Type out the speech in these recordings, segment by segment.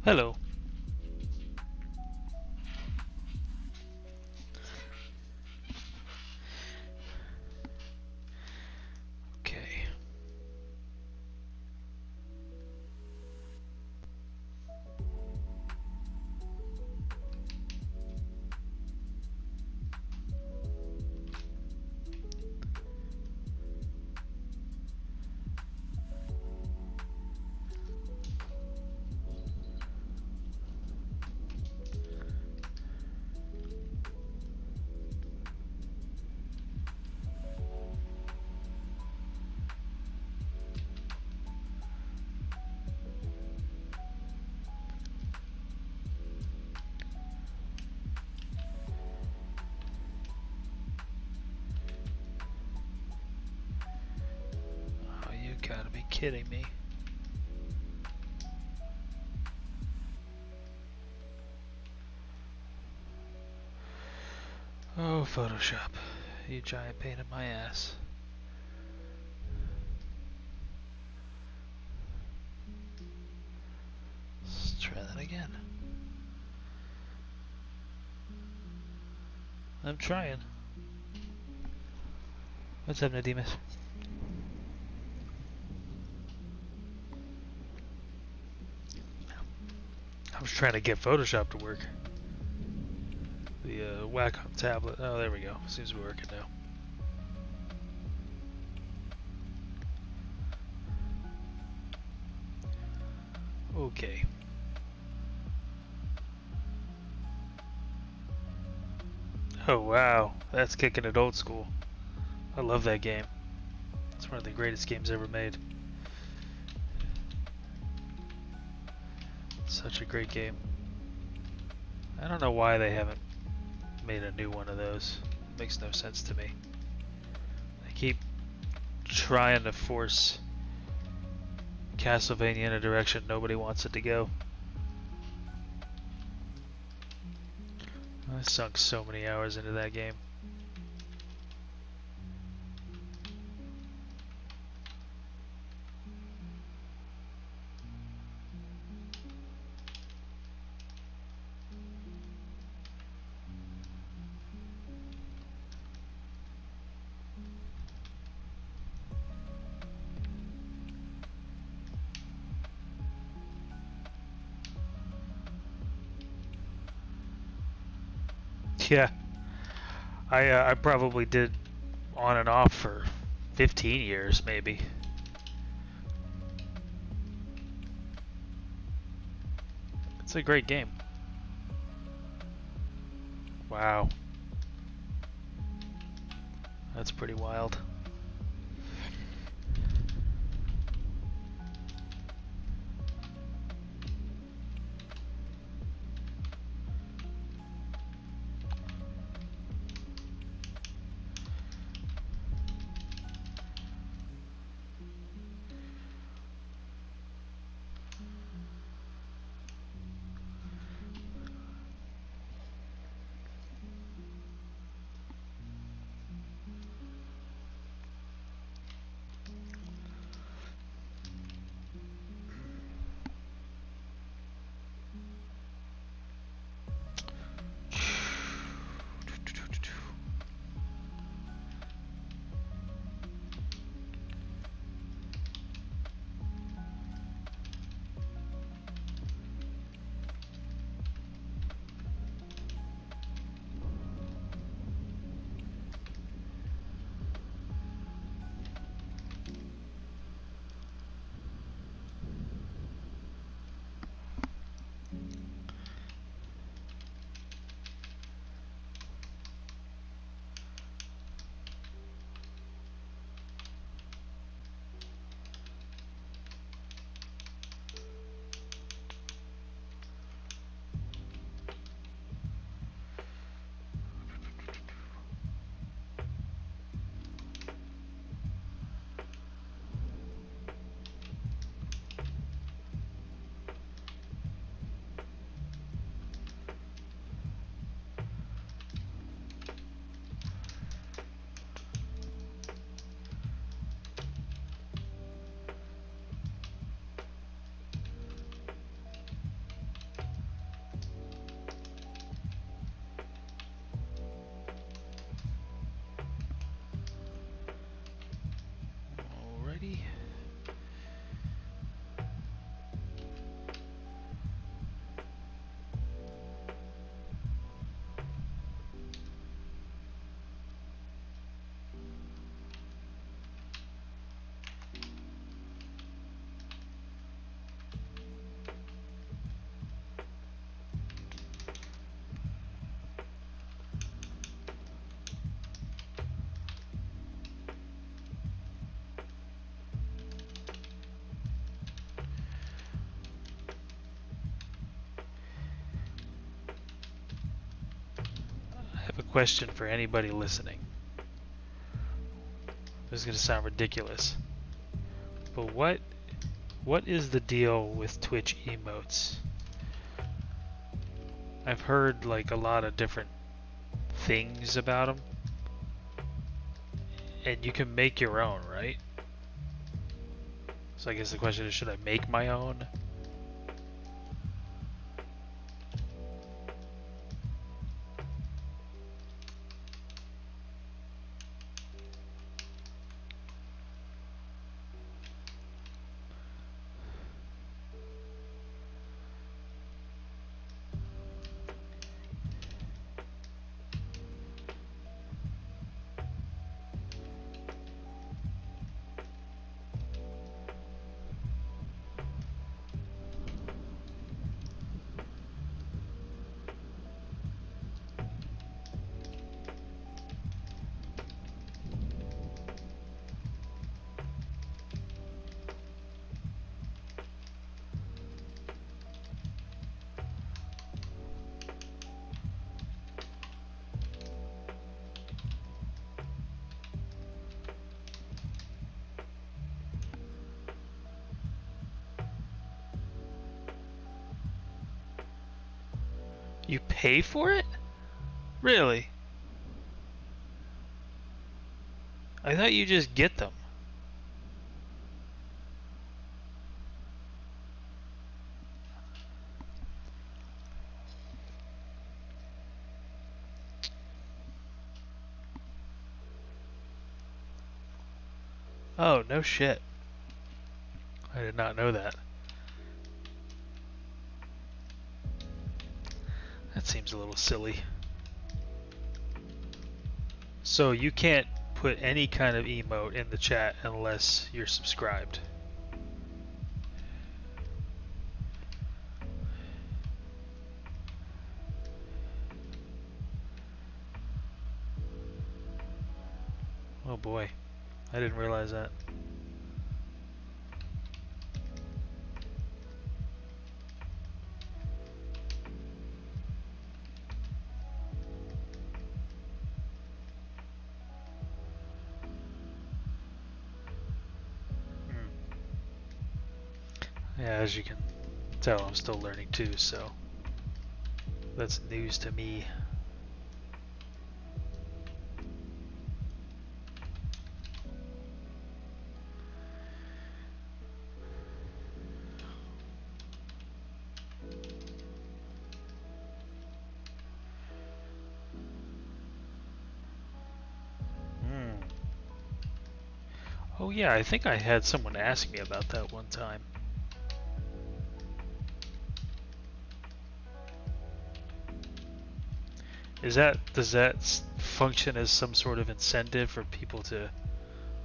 Hello. Okay. Oh, you gotta be kidding me. Oh, Photoshop. You giant pain in my ass. Let's try that again. I'm trying. What's up, Nadimus? I was trying to get Photoshop to work. The Wacom tablet. Oh, there we go. Seems to be working now. Okay. Oh, wow. That's kicking it old school. I love that game. It's one of the greatest games ever made. Such a great game. I don't know why they haven't made a new one of those. It makes no sense to me. They keep trying to force Castlevania in a direction nobody wants it to go. I sunk so many hours into that game. Yeah, I probably did on and off for 15 years maybe. It's a great game. Wow, that's pretty wild. question for anybody listening. This is going to sound ridiculous. But what is the deal with Twitch emotes? I've heard like a lot of different things about them. And you can make your own, right? So I guess the question is, should I make my own? You pay for it? Really? I thought you just get them. Oh, no shit. I did not know that. That seems a little silly. So you can't put any kind of emote in the chat unless you're subscribed. Oh boy, I didn't realize that. Yeah, as you can tell, I'm still learning too, so that's news to me. Oh yeah, I think I had someone ask me about that one time. Does that function as some sort of incentive for people to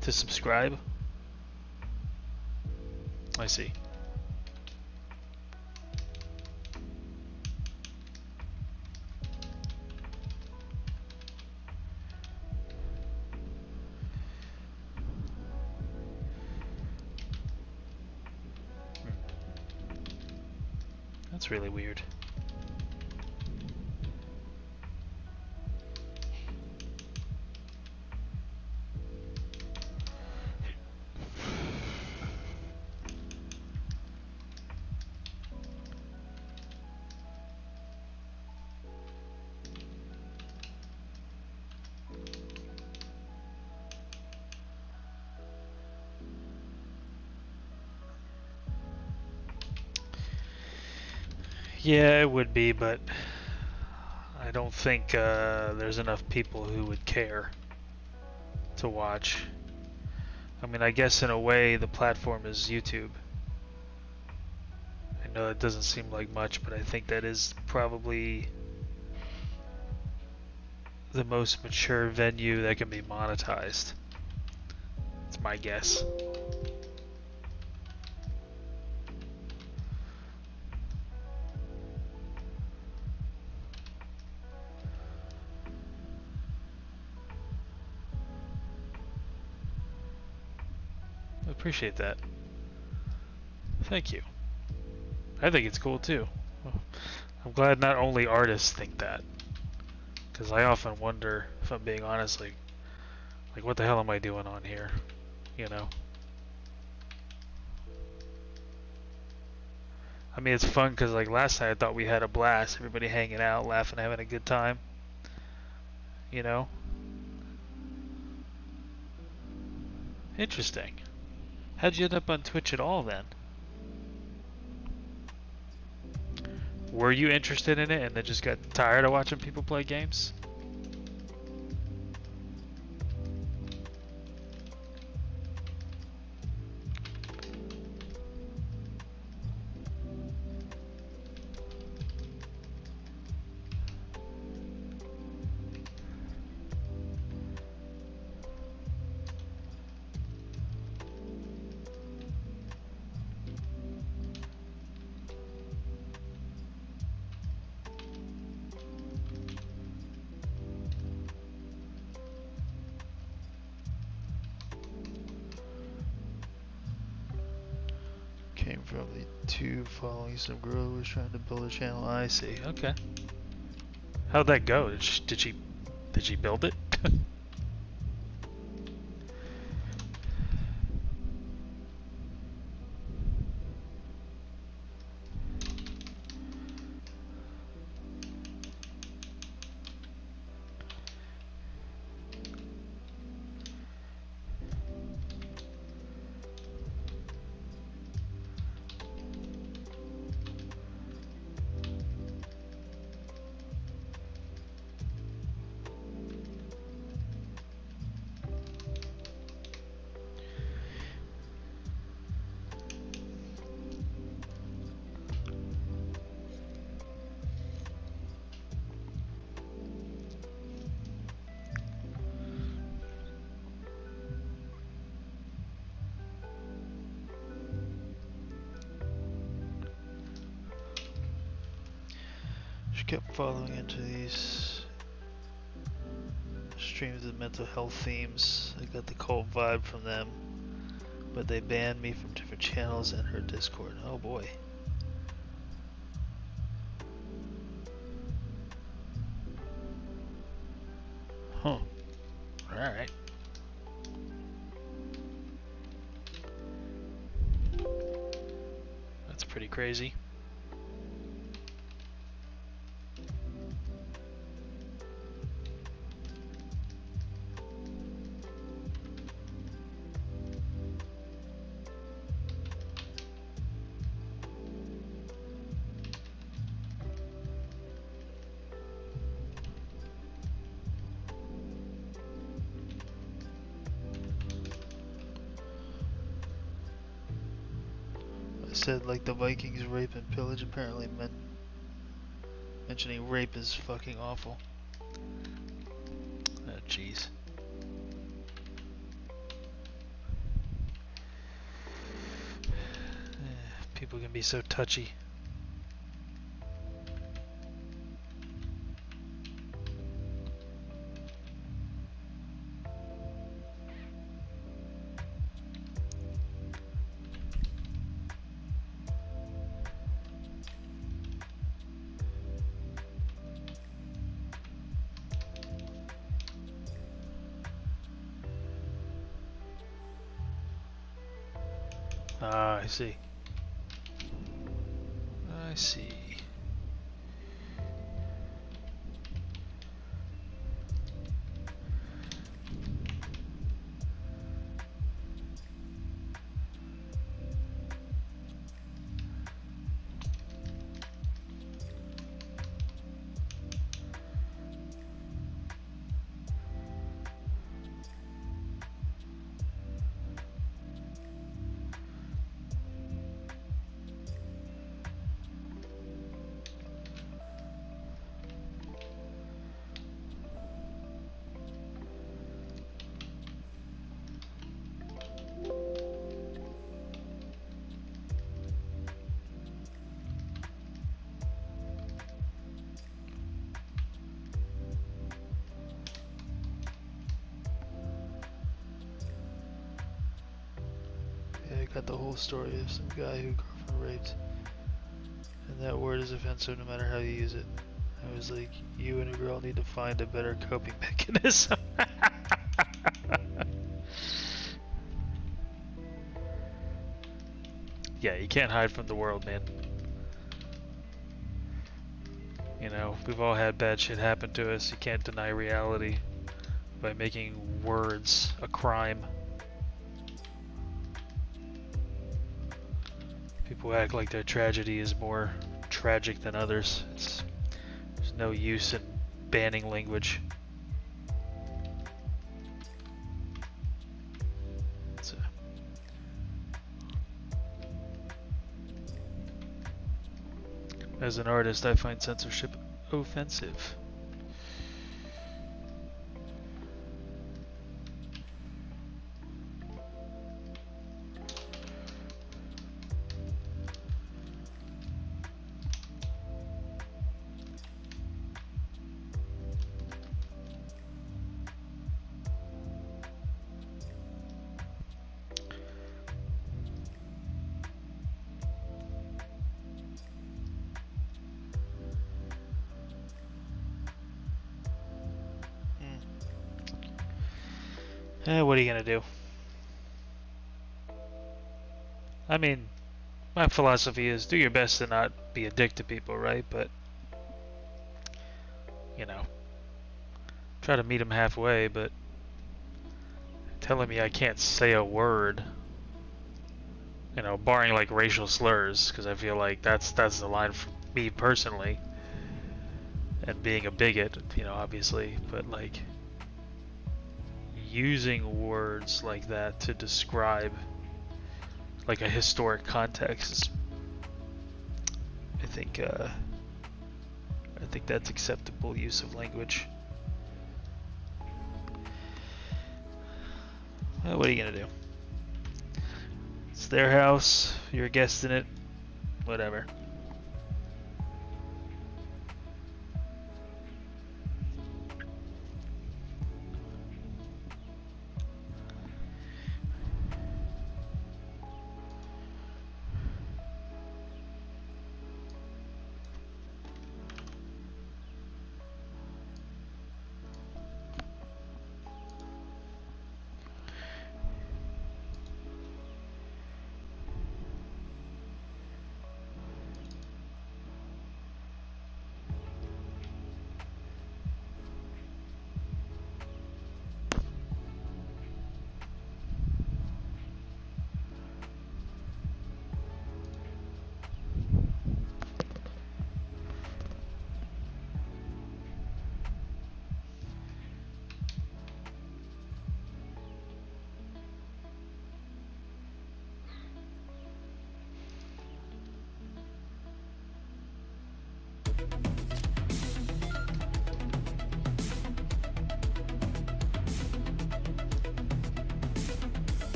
subscribe? I see. That's really weird. Yeah, it would be, but I don't think there's enough people who would care to watch. I mean, I guess in a way the platform is YouTube. I know it doesn't seem like much, but I think that is probably the most mature venue that can be monetized. It's my guess. I appreciate that. Thank you. I think it's cool too. I'm glad not only artists think that. Because I often wonder, if I'm being honest, like what the hell am I doing on here? You know? I mean, it's fun because like last night I thought we had a blast. Everybody hanging out, laughing, having a good time. You know? Interesting. How'd you end up on Twitch at all then? Were you interested in it and then just got tired of watching people play games? Came from the tube following some girl who was trying to build a channel. I see. Okay. How'd that go? Did she build it? She kept following into these streams of mental health themes. I got the cult vibe from them, but they banned me from different channels and her Discord. Oh boy. Huh. Alright. That's pretty crazy. Said like the Vikings rape and pillage apparently meant mentioning rape is fucking awful. Oh jeez. People can be so touchy. Ah, I see. I see. Got the whole story of some guy who girlfriend raped, and that word is offensive no matter how you use it. I was like, you and a girl need to find a better coping mechanism. Yeah, you can't hide from the world, man. You know, we've all had bad shit happen to us. You can't deny reality by making words a crime. People act like their tragedy is more tragic than others. There's no use in banning language. As an artist, I find censorship offensive. What are you gonna do? I mean, my philosophy is do your best to not be a dick to people, right? But, you know, try to meet them halfway, but telling me I can't say a word, you know, barring like racial slurs, because I feel like that's the line for me personally. And being a bigot, you know, obviously, but like using words like that to describe like a historic context is, I think that's acceptable use of language. Well, what are you gonna do? It's their house, you're a guest in it, whatever.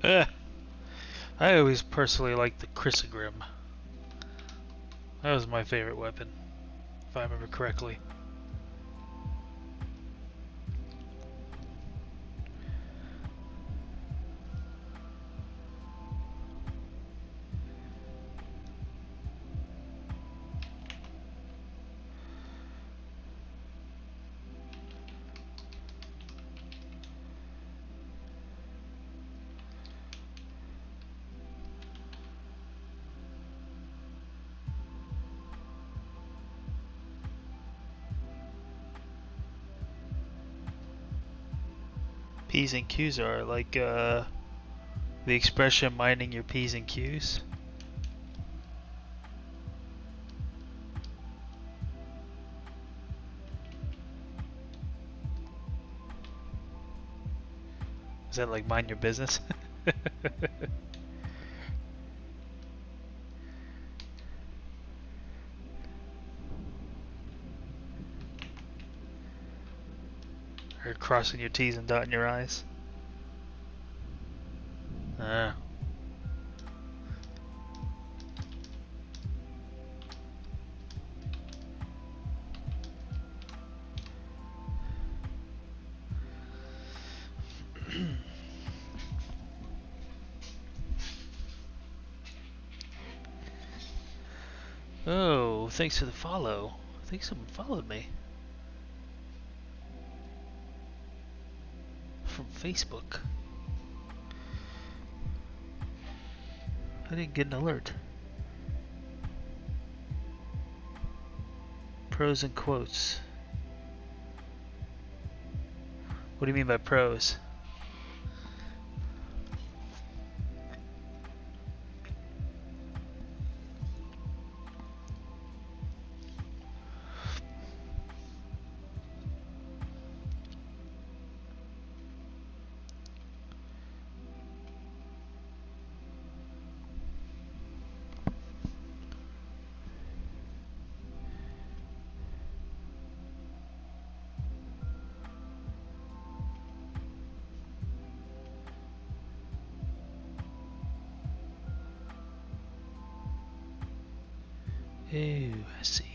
Eh, I always personally liked the Chrysogrim. That was my favorite weapon, if I remember correctly. P's and Q's are like the expression minding your P's and Q's. Is that like mind your business? Or crossing your T's and dotting your I's? Ah. Oh, thanks for the follow. I think someone followed me. From Facebook. I didn't get an alert. Pros and quotes. What do you mean by pros? Oh, I see.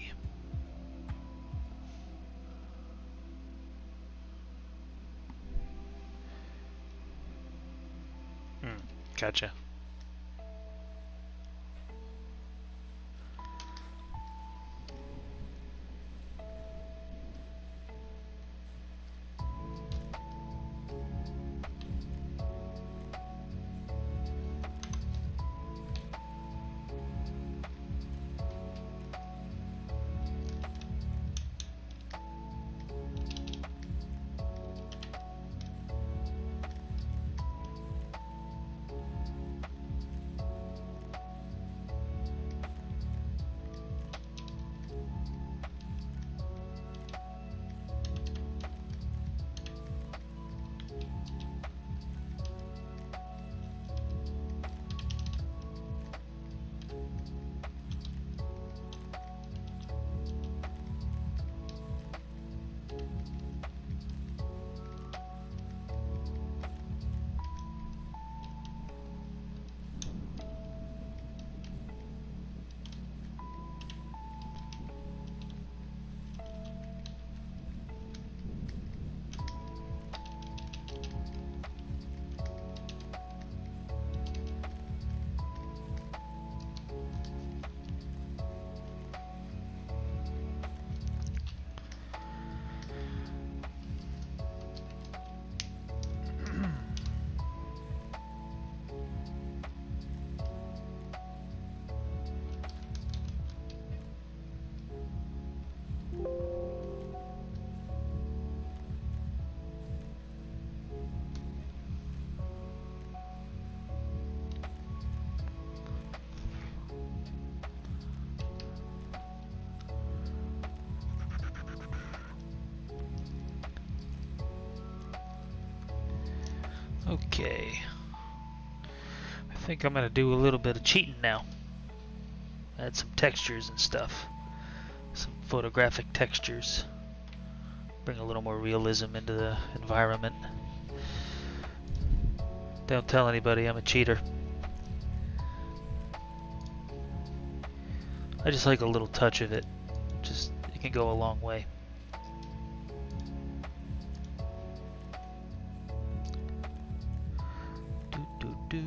Gotcha. Okay. I think I'm gonna do a little bit of cheating now. Add some textures and stuff. Some photographic textures. Bring a little more realism into the environment. Don't tell anybody I'm a cheater. I just like a little touch of it. Just, it can go a long way. Do.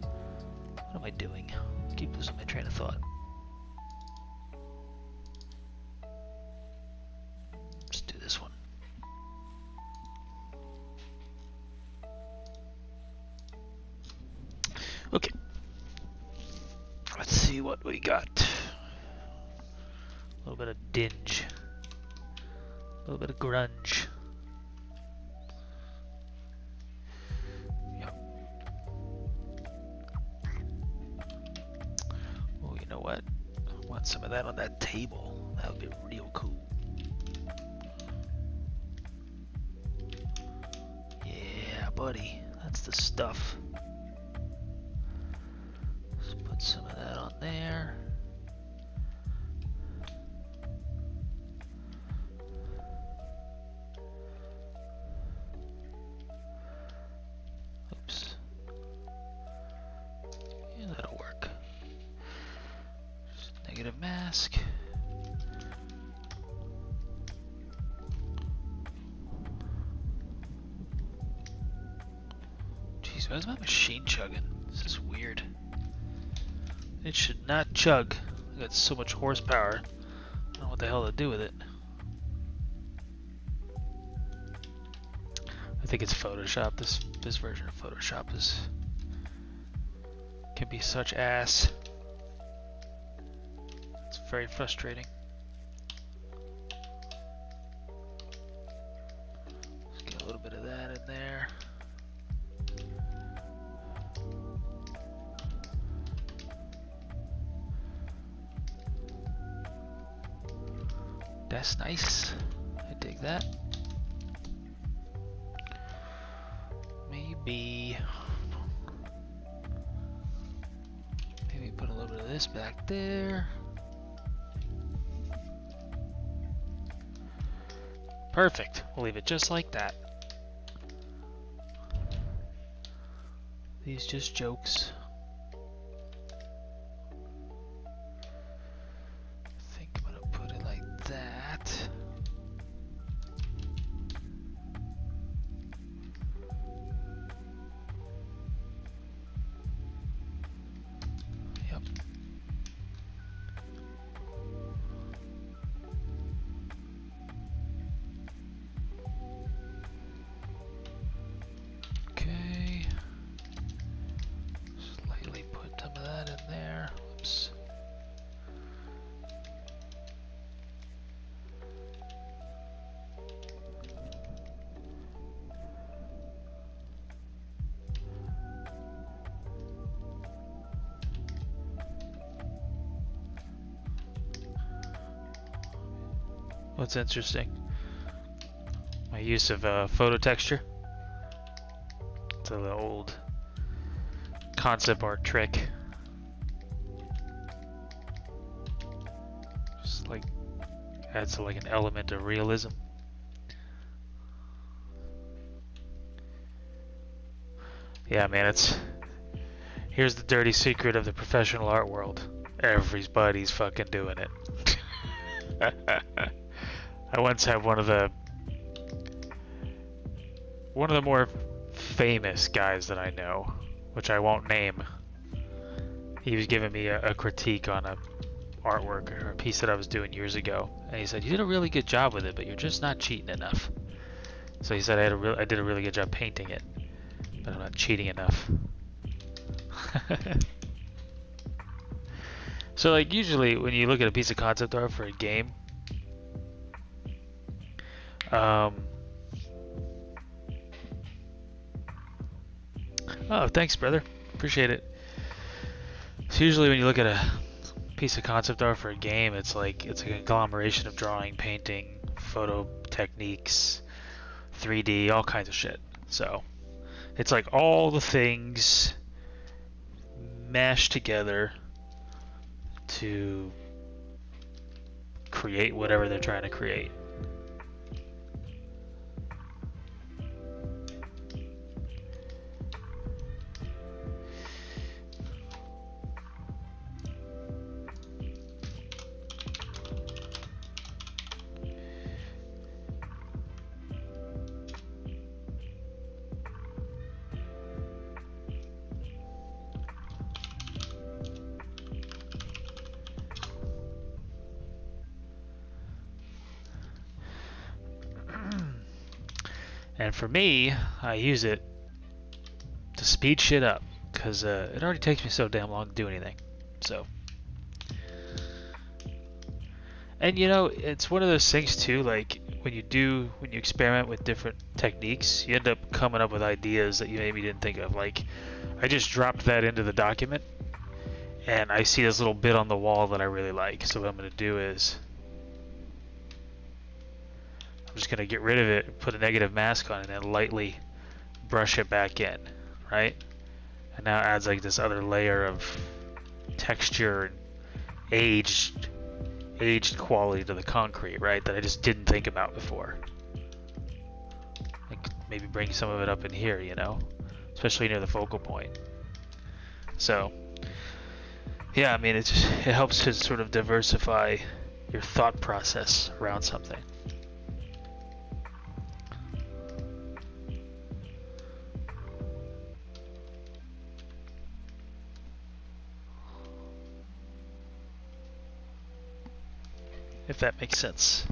What am I doing? I keep losing my train of thought. Let's do this one. Okay. Let's see what we got. A little bit of dinge. A little bit of grunge. Yep. Oh, you know what? I want some of that on that table. That would be real cool. Yeah, buddy. That's the stuff. Let's put some of that on there. Oops. Yeah, that'll work. Just negative mask. Jeez, why is my machine chugging? This is weird. It should not chug. I got so much horsepower. I don't know what the hell to do with it. I think it's Photoshop. This version of Photoshop can be such ass. It's very frustrating. Let's get a little bit of that in there. That's nice. I dig that. Maybe put a little bit of this back there. Perfect. We'll leave it just like that. These just jokes. I think I'm gonna put it like that. Yep. Okay. Slightly put some of that in there. Oops. What's interesting? My use of photo texture. It's an old concept art trick. Just like adds like an element of realism. Yeah, man, here's the dirty secret of the professional art world. Everybody's fucking doing it. I once had one of the more famous guys that I know, which I won't name. He was giving me a critique on a artwork or a piece that I was doing years ago, and he said, "You did a really good job with it, but you're just not cheating enough." So he said I did a really good job painting it, but I'm not cheating enough. So like usually when you look at a piece of concept art for a game, oh, thanks, brother. Appreciate it. So usually when you look at a piece of concept art for a game, it's a conglomeration of drawing, painting, photo techniques, 3D, all kinds of shit. So it's like all the things mashed together to create whatever they're trying to create. And for me, I use it to speed shit up, because it already takes me so damn long to do anything. So, and you know, it's one of those things too, like when you experiment with different techniques, you end up coming up with ideas that you maybe didn't think of. Like, I just dropped that into the document, and I see this little bit on the wall that I really like. So what I'm going to do is, I'm just going to get rid of it, put a negative mask on it, and then lightly brush it back in, right? And now it adds like this other layer of texture and aged quality to the concrete, right? That I just didn't think about before. Like maybe bring some of it up in here, you know, especially near the focal point. So yeah, I mean, it helps to sort of diversify your thought process around something. If that makes sense.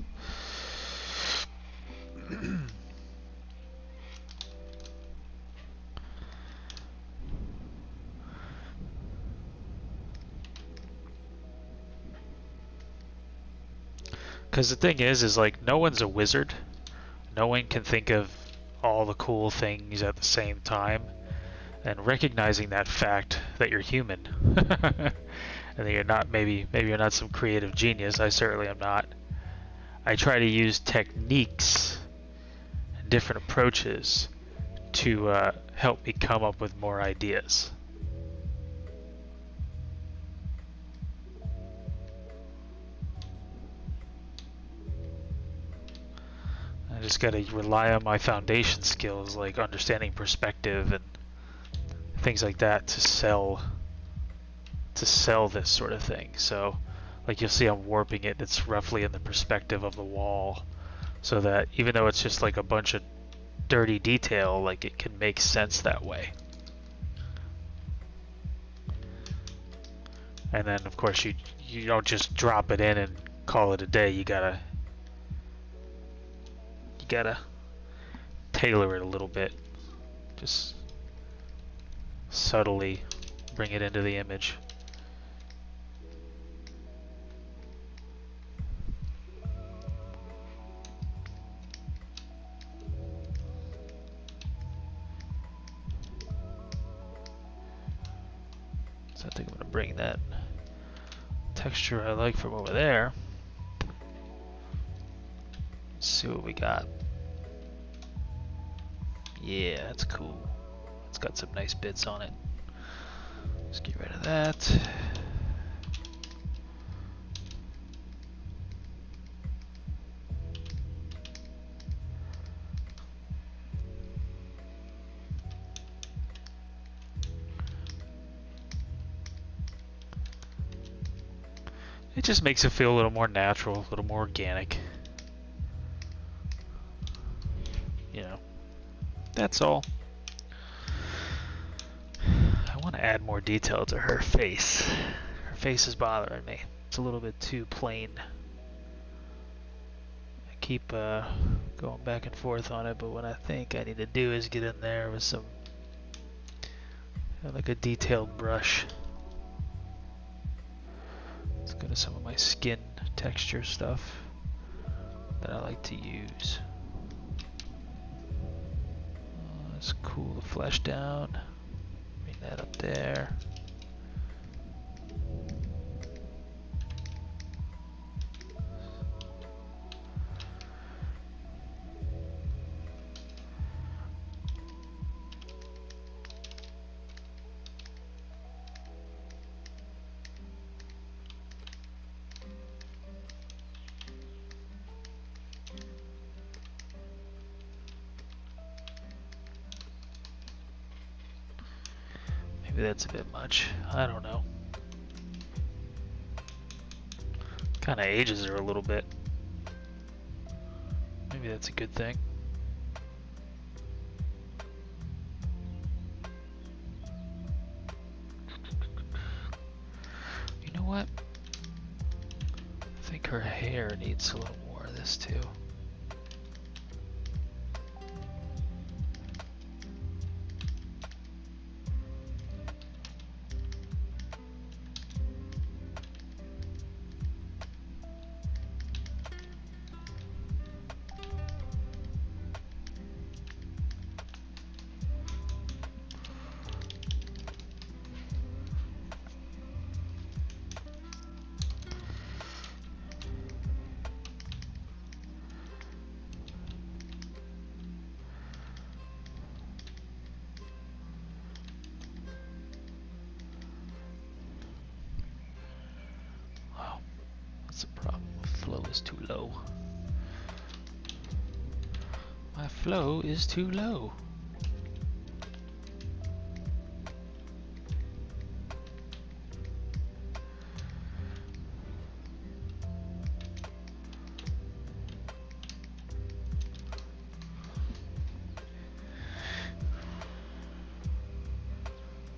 Because the thing is like, no one's a wizard. No one can think of all the cool things at the same time. And recognizing that fact that you're human, and that you're not, maybe you're not some creative genius. I certainly am not. I try to use techniques and different approaches to help me come up with more ideas. I just gotta rely on my foundation skills, like understanding perspective and things like that, to sell this sort of thing. So like, you'll see I'm warping it. It's roughly in the perspective of the wall, so that even though it's just like a bunch of dirty detail, like it can make sense that way. And then of course you don't just drop it in and call it a day. You gotta tailor it a little bit. Just subtly bring it into the image. So I think I'm going to bring that texture I like from over there. Let's see what we got. Yeah, that's cool. It's got some nice bits on it. Let's get rid of that. It just makes it feel a little more natural, a little more organic. You know, that's all. I want to add more detail to her face. Her face is bothering me. It's a little bit too plain. I keep going back and forth on it, but what I think I need to do is get in there with some, like a detailed brush. Let's go to some of my skin texture stuff that I like to use. Let's cool the flesh down. Bring that up there. Maybe that's a bit much. I don't know. Kind of ages her a little bit. Maybe that's a good thing. You know what? I think her hair needs a little more of this too. flow is too low.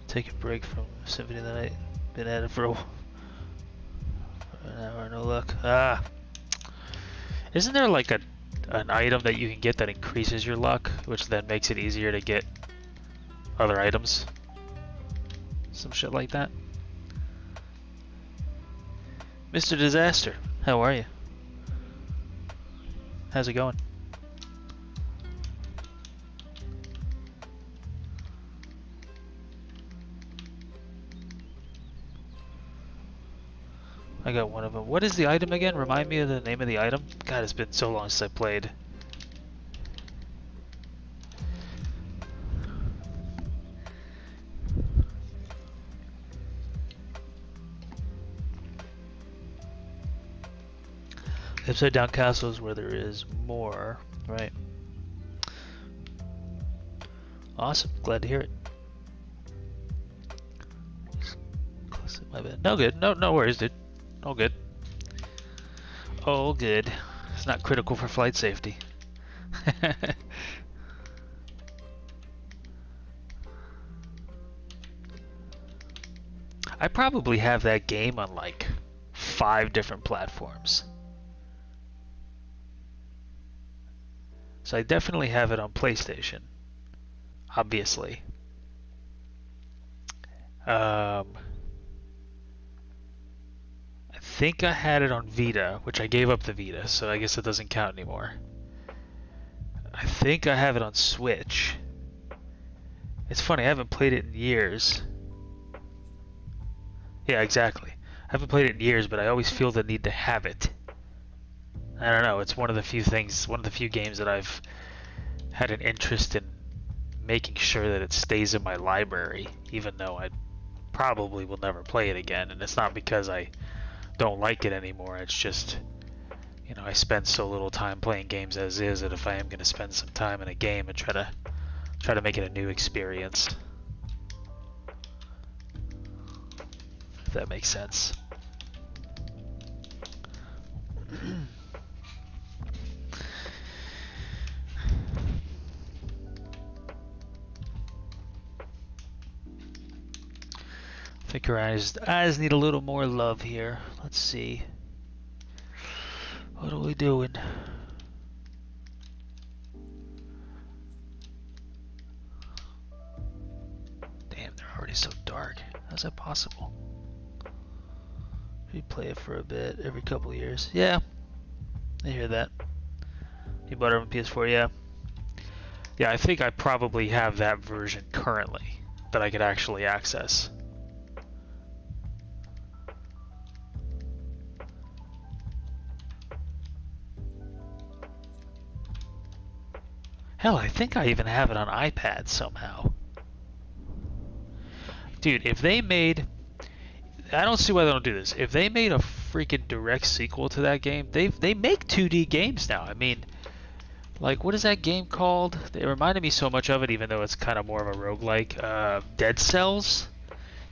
Take a break from Symphony of the Night. Been at it for an hour, no luck. Ah! Isn't there like an item that you can get that increases your luck, which then makes it easier to get other items? Some shit like that. Mr. Disaster, how are you? How's it going? I got one of them. What is the item again? Remind me of the name of the item? God, it's been so long since I played. Upside down castles where there is more, right? Awesome, glad to hear it. My bad. No good. No worries, dude. All good. All good. It's not critical for flight safety. I probably have that game on like 5 different platforms. So I definitely have it on PlayStation. Obviously. I think I had it on Vita, which I gave up the Vita, so I guess it doesn't count anymore. I think I have it on Switch. It's funny, I haven't played it in years. Yeah, exactly. I haven't played it in years, but I always feel the need to have it. I don't know, it's one of the few things, one of the few games that I've had an interest in making sure that it stays in my library, even though I probably will never play it again. And it's not because I don't like it anymore, it's just, you know, I spend so little time playing games as is that if I am going to spend some time in a game and try to make it a new experience, if that makes sense. I think her eyes need a little more love here. Let's see. What are we doing? Damn, they're already so dark. How's that possible? We play it for a bit, every couple of years. Yeah, I hear that. You bought it on PS4, yeah. Yeah, I think I probably have that version currently that I could actually access. Hell, I think I even have it on iPad somehow. Dude, if they made... I don't see why they don't do this. If they made a freaking direct sequel to that game, they make 2D games now. I mean, like, what is that game called? It reminded me so much of it, even though it's kind of more of a roguelike. Dead Cells?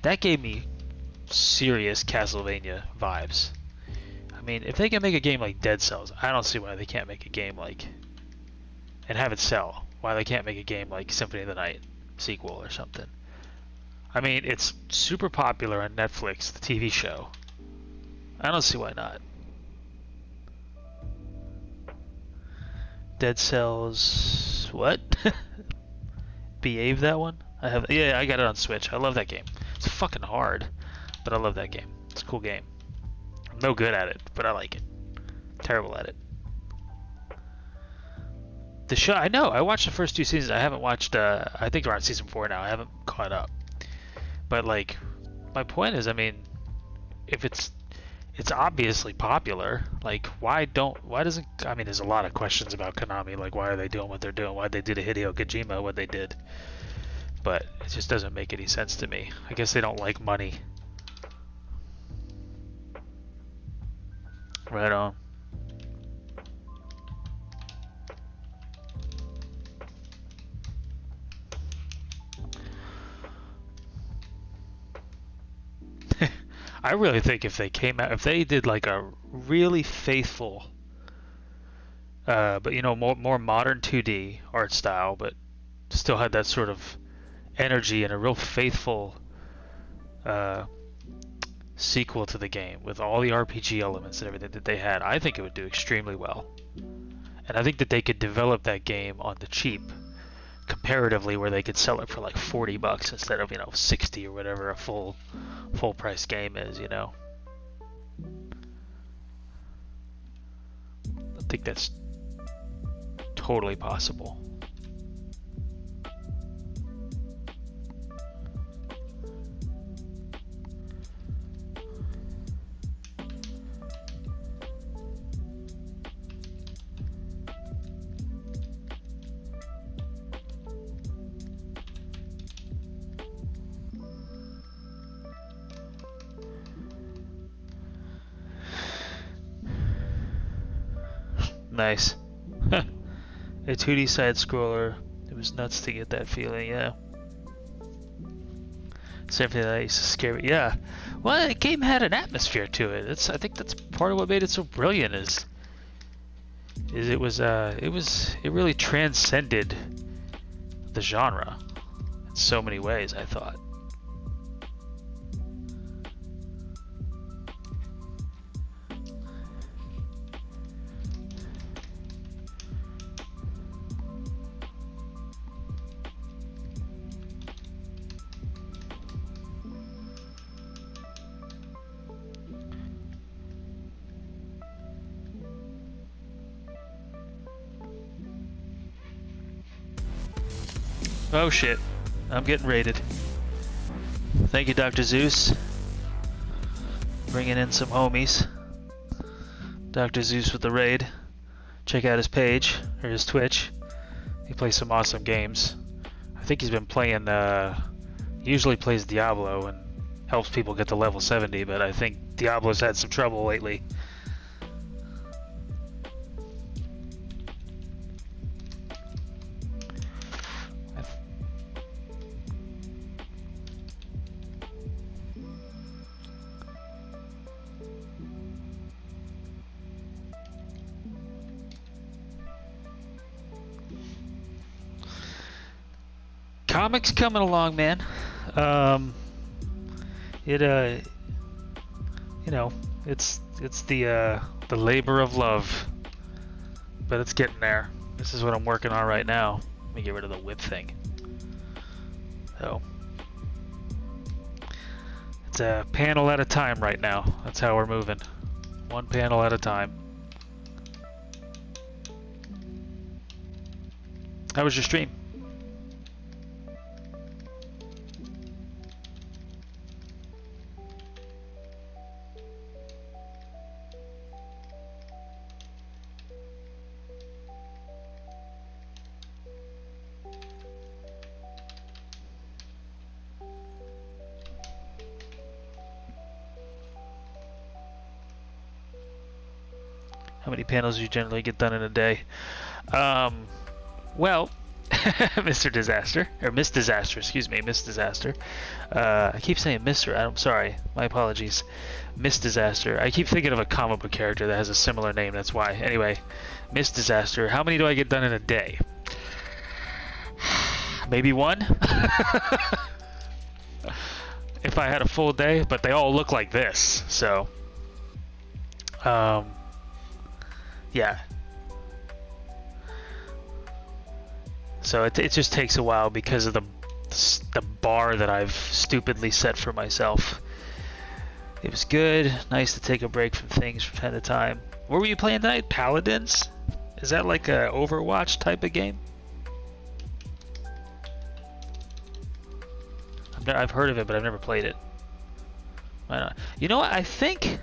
That gave me serious Castlevania vibes. I mean, if they can make a game like Dead Cells, I don't see why they can't make a game like... and have it sell. Why they can't make a game like Symphony of the Night sequel or something. I mean, it's super popular on Netflix, the TV show. I don't see why not. Dead Cells... what? Behave, that one? Yeah, I got it on Switch. I love that game. It's fucking hard, but I love that game. It's a cool game. I'm no good at it, but I like it. Terrible at it. The show, I know, I watched the first 2 seasons. I haven't watched, I think we're on season 4 now. I haven't caught up. But, like, my point is, I mean, if it's obviously popular, like, why doesn't, I mean, there's a lot of questions about Konami, like, why are they doing what they're doing? Why'd they do to Hideo Kojima what they did? But it just doesn't make any sense to me. I guess they don't like money. Right on. I really think if they came out, if they did like a really faithful, but you know, more modern 2D art style, but still had that sort of energy and a real faithful uh, sequel to the game with all the RPG elements and everything that they had, I think it would do extremely well. And I think that they could develop that game on the cheap comparatively, where they could sell it for like $40 instead of, you know, 60 or whatever a full price game is, you know. I think that's totally possible. Nice. A 2D side scroller. It was nuts to get that feeling, yeah. Something that used to scare me. Yeah. Well, the game had an atmosphere to it. I think that's part of what made it so brilliant is it really transcended the genre in so many ways, I thought. Oh shit, I'm getting raided. Thank you, Dr. Zeus. Bringing in some homies. Dr. Zeus with the raid. Check out his page, or his Twitch. He plays some awesome games. I think he's been playing, he usually plays Diablo and helps people get to level 70, but I think Diablo's had some trouble lately. Comics coming along, man. You know, it's the labor of love, but it's getting there. This is what I'm working on right now. Let me get rid of the whip thing. So it's a panel at a time right now. That's how we're moving. One panel at a time. How was your stream? How many panels do you generally get done in a day? Well, Mr. Disaster, or Miss Disaster, excuse me, Miss Disaster. I keep saying Mr. I'm sorry, my apologies. Miss Disaster. I keep thinking of a comic book character that has a similar name, that's why. Anyway, Miss Disaster. How many do I get done in a day? Maybe one? If I had a full day, but they all look like this, so. Yeah. So it just takes a while because of the bar that I've stupidly set for myself. It was good, nice to take a break from things from time to time. What were you playing tonight? Paladins? Is that like a Overwatch type of game? I've heard of it, but I've never played it. Why not? You know what? I think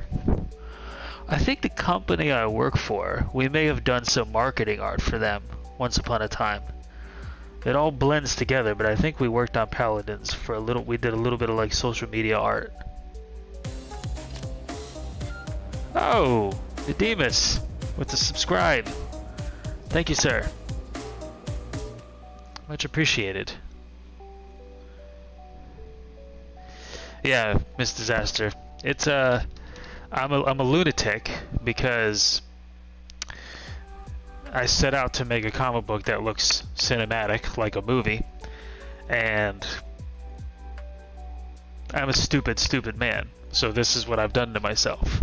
the company I work for, we may have done some marketing art for them once upon a time. It all blends together, but I think we worked on Paladins for a little. We did a little bit of like social media art. Oh, Demas with the subscribe. Thank you, sir. Much appreciated. Yeah, Miss Disaster. It's I'm a lunatic because I set out to make a comic book that looks cinematic, like a movie, and I'm a stupid man. So this is what I've done to myself.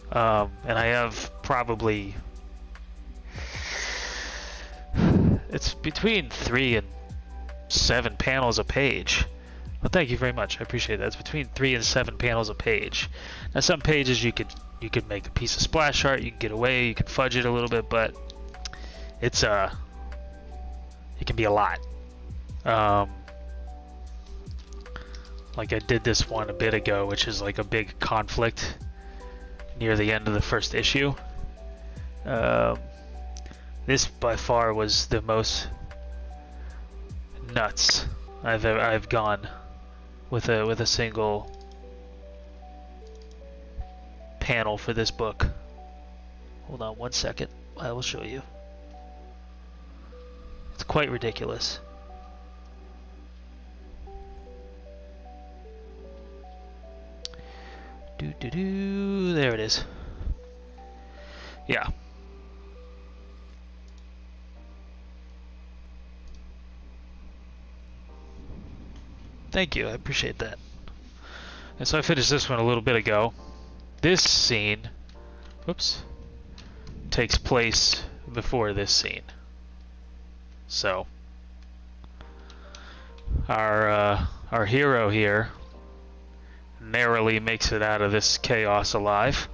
And I have probably, it's between 3 and 7 panels a page. Well, thank you very much. I appreciate that. It's between 3 and 7 panels a page. Now, some pages you could make a piece of splash art. You can get away. You can fudge it a little bit, but it's it can be a lot. Like I did this one a bit ago, which is like a big conflict near the end of the first issue. This by far was the most nuts I've gone with a single panel for this book. Hold on one second. I will show you. It's quite ridiculous. There it is. Yeah. Thank you, I appreciate that. And so I finished this one a little bit ago. This scene, whoops, takes place before this scene. So our hero here narrowly makes it out of this chaos alive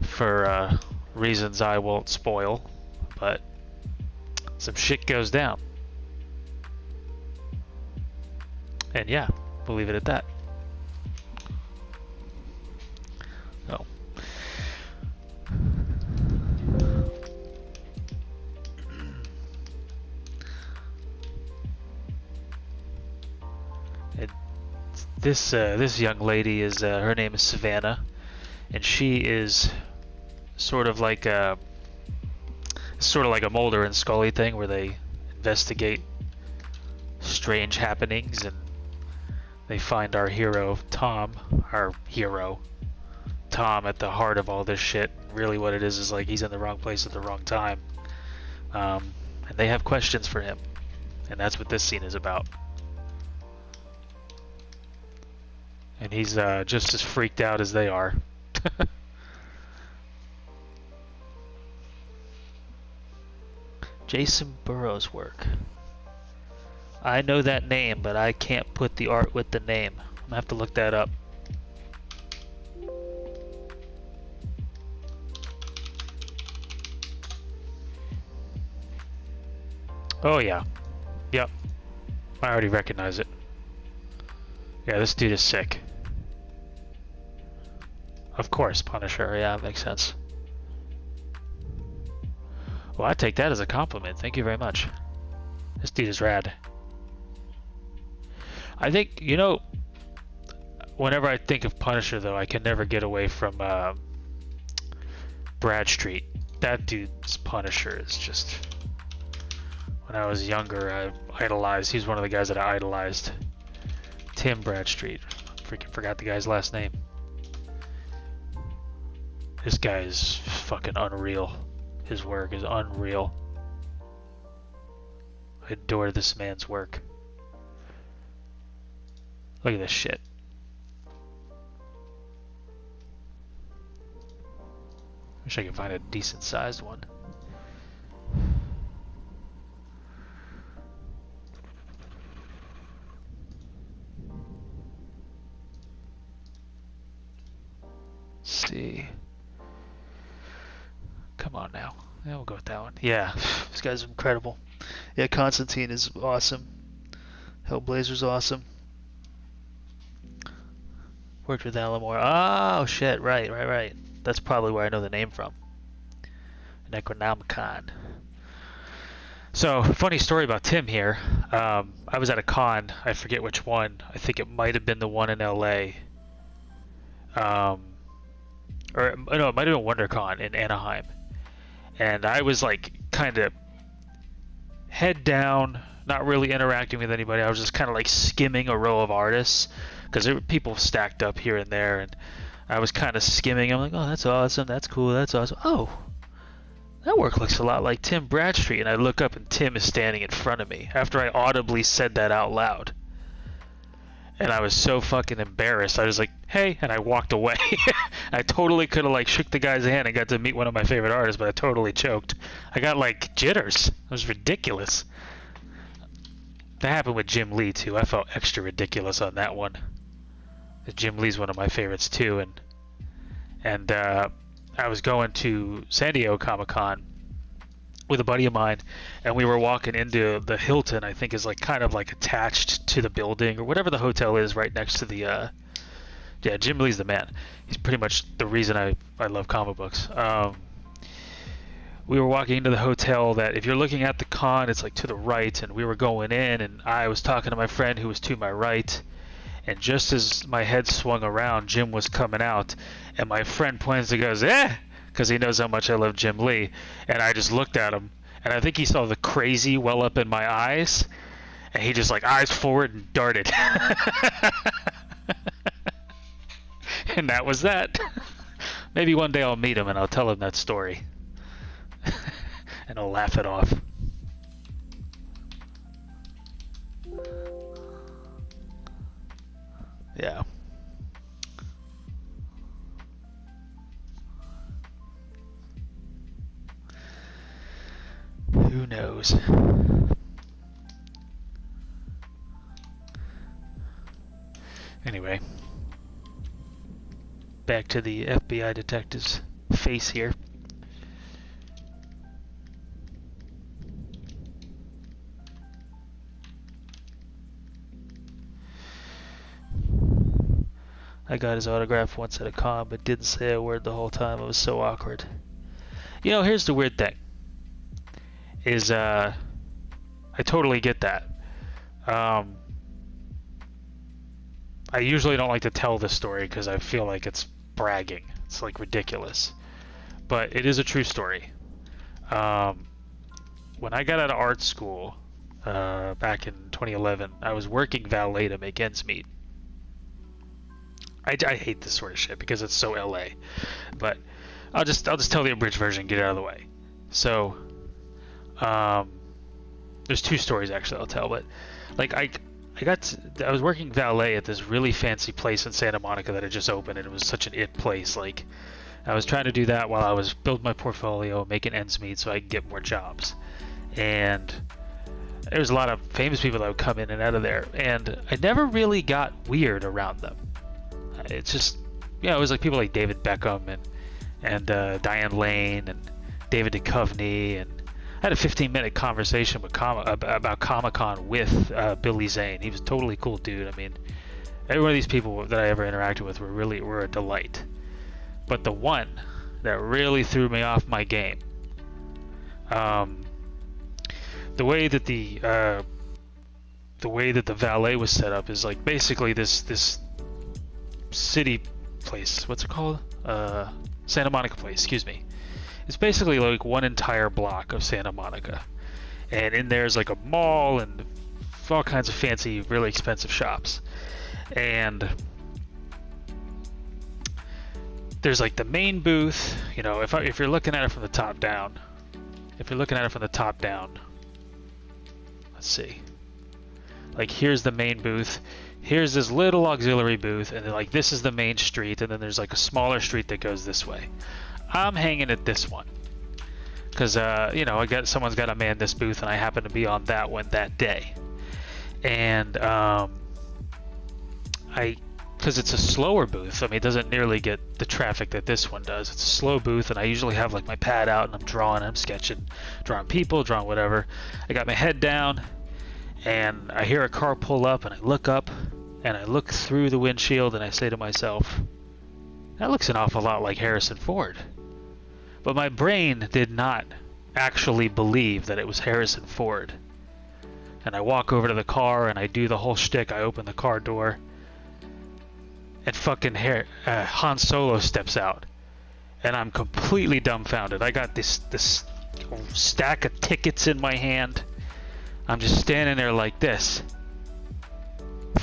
for reasons I won't spoil, but some shit goes down. And yeah, we'll leave it at that. So this young lady is her name is Savannah, and she is sort of like a Mulder and Scully thing where they investigate strange happenings, and they find our hero Tom at the heart of all this shit. Really what it is like he's in the wrong place at the wrong time, and they have questions for him, and that's what this scene is about. And he's just as freaked out as they are. Jason Burroughs' work. I know that name, but I can't put the art with the name. I'm gonna have to look that up. Oh yeah. Yep. I already recognize it. Yeah, this dude is sick. Of course, Punisher. Yeah, makes sense. Well, I take that as a compliment. Thank you very much. This dude is rad. I think, you know, whenever I think of Punisher, though, I can never get away from Bradstreet. That dude's Punisher is just... When I was younger, I idolized... He's one of the guys that I idolized. Tim Bradstreet. Freaking forgot the guy's last name. This guy is fucking unreal. His work is unreal. I adore this man's work. Look at this shit. Wish I could find a decent sized one. Let's see. Come on now. Yeah, we'll go with that one. Yeah, this guy's incredible. Yeah, Constantine is awesome. Hellblazer's awesome. Worked with Alan Moore. Oh shit, right. That's probably where I know the name from. Necronomicon. So, funny story about Tim here. I was at a con, I forget which one. I think it might have been the one in LA. Or no, it might have been WonderCon in Anaheim. And I was like kind of head down, not really interacting with anybody. I was just kind of like skimming a row of artists because there were people stacked up here and there, and I was kind of skimming. I'm like, oh, that's awesome, that's cool, that's awesome. Oh, that work looks a lot like Tim Bradstreet. And I look up and Tim is standing in front of me after I audibly said that out loud. And I was so fucking embarrassed. I was like, hey, and I walked away. I totally could have like shook the guy's hand and got to meet one of my favorite artists, but I totally choked. I got like jitters. It was ridiculous. That happened with Jim Lee too. I felt extra ridiculous on that one. Jim Lee's one of my favorites too, and I was going to San Diego Comic-Con with a buddy of mine, and we were walking into the Hilton, I think is like kind of like attached to the building or whatever the hotel is right next to the yeah, Jim Lee's the man. He's pretty much the reason I love comic books. We were walking into the hotel that if you're looking at the con, it's like to the right, and we were going in, and I was talking to my friend who was to my right, and just as my head swung around, Jim was coming out, and my friend points and goes, eh, because he knows how much I love Jim Lee, and I just looked at him, and I think he saw the crazy well up in my eyes, and he just like eyes forward and darted. And that was that. Maybe one day I'll meet him and I'll tell him that story. And I'll laugh it off. Yeah. Who knows? Anyway. Back to the FBI detective's face here. I got his autograph once at a con, but didn't say a word the whole time. It was so awkward. You know, here's the weird thing. Is, I totally get that. I usually don't like to tell this story because I feel like it's bragging. It's like ridiculous. But it is a true story. When I got out of art school back in 2011, I was working valet to make ends meet. I hate this sort of shit because it's so LA. But I'll just tell the abridged version, get it out of the way. So there's two stories actually I'll tell, but like I was working valet at this really fancy place in Santa Monica that had just opened, and it was such an it place. Like, I was trying to do that while I was building my portfolio, making ends meet so I could get more jobs. And there was a lot of famous people that would come in and out of there, and I never really got weird around them. It's just, you know, it was like people like David Beckham and Diane Lane and David Duchovny, and I had a 15-minute conversation with about Comic-Con with Billy Zane. He was a totally cool dude. I mean, every one of these people that I ever interacted with were a delight. But the one that really threw me off my game, the way that the valet was set up is like basically this city place. What's it called? Santa Monica place. Excuse me. It's basically like one entire block of Santa Monica, and in there's like a mall and all kinds of fancy, really expensive shops. And there's like the main booth. You know, if you're looking at it from the top down, let's see. Like, here's the main booth. Here's this little auxiliary booth, and then like this is the main street, and then there's like a smaller street that goes this way. I'm hanging at this one because you know, someone's got to man this booth, and I happen to be on that one that day. And because it's a slower booth, I mean, it doesn't nearly get the traffic that this one does. It's a slow booth, and I usually have like my pad out and I'm drawing, I'm sketching, drawing people, drawing whatever. I got my head down, and I hear a car pull up, and I look up, and I look through the windshield, and I say to myself, that looks an awful lot like Harrison Ford. But my brain did not actually believe that it was Harrison Ford. And I walk over to the car, and I do the whole shtick. I open the car door, and fucking Han Solo steps out. And I'm completely dumbfounded. I got this stack of tickets in my hand. I'm just standing there like this.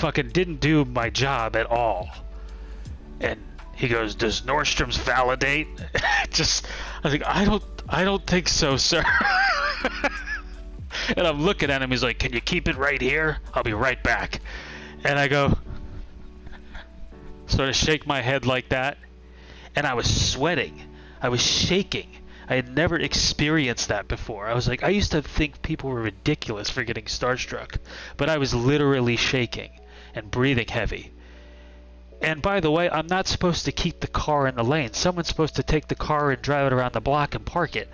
fucking didn't do my job at all. And he goes, "Does Nordstrom's validate?" Just, I was like, I don't think so, sir. And I'm looking at him. He's like, "Can you keep it right here? I'll be right back." And I go, sort of shake my head like that, and I was sweating. I was shaking. I had never experienced that before. I was like, I used to think people were ridiculous for getting starstruck, but I was literally shaking and breathing heavy. And by the way, I'm not supposed to keep the car in the lane. Someone's supposed to take the car and drive it around the block and park it.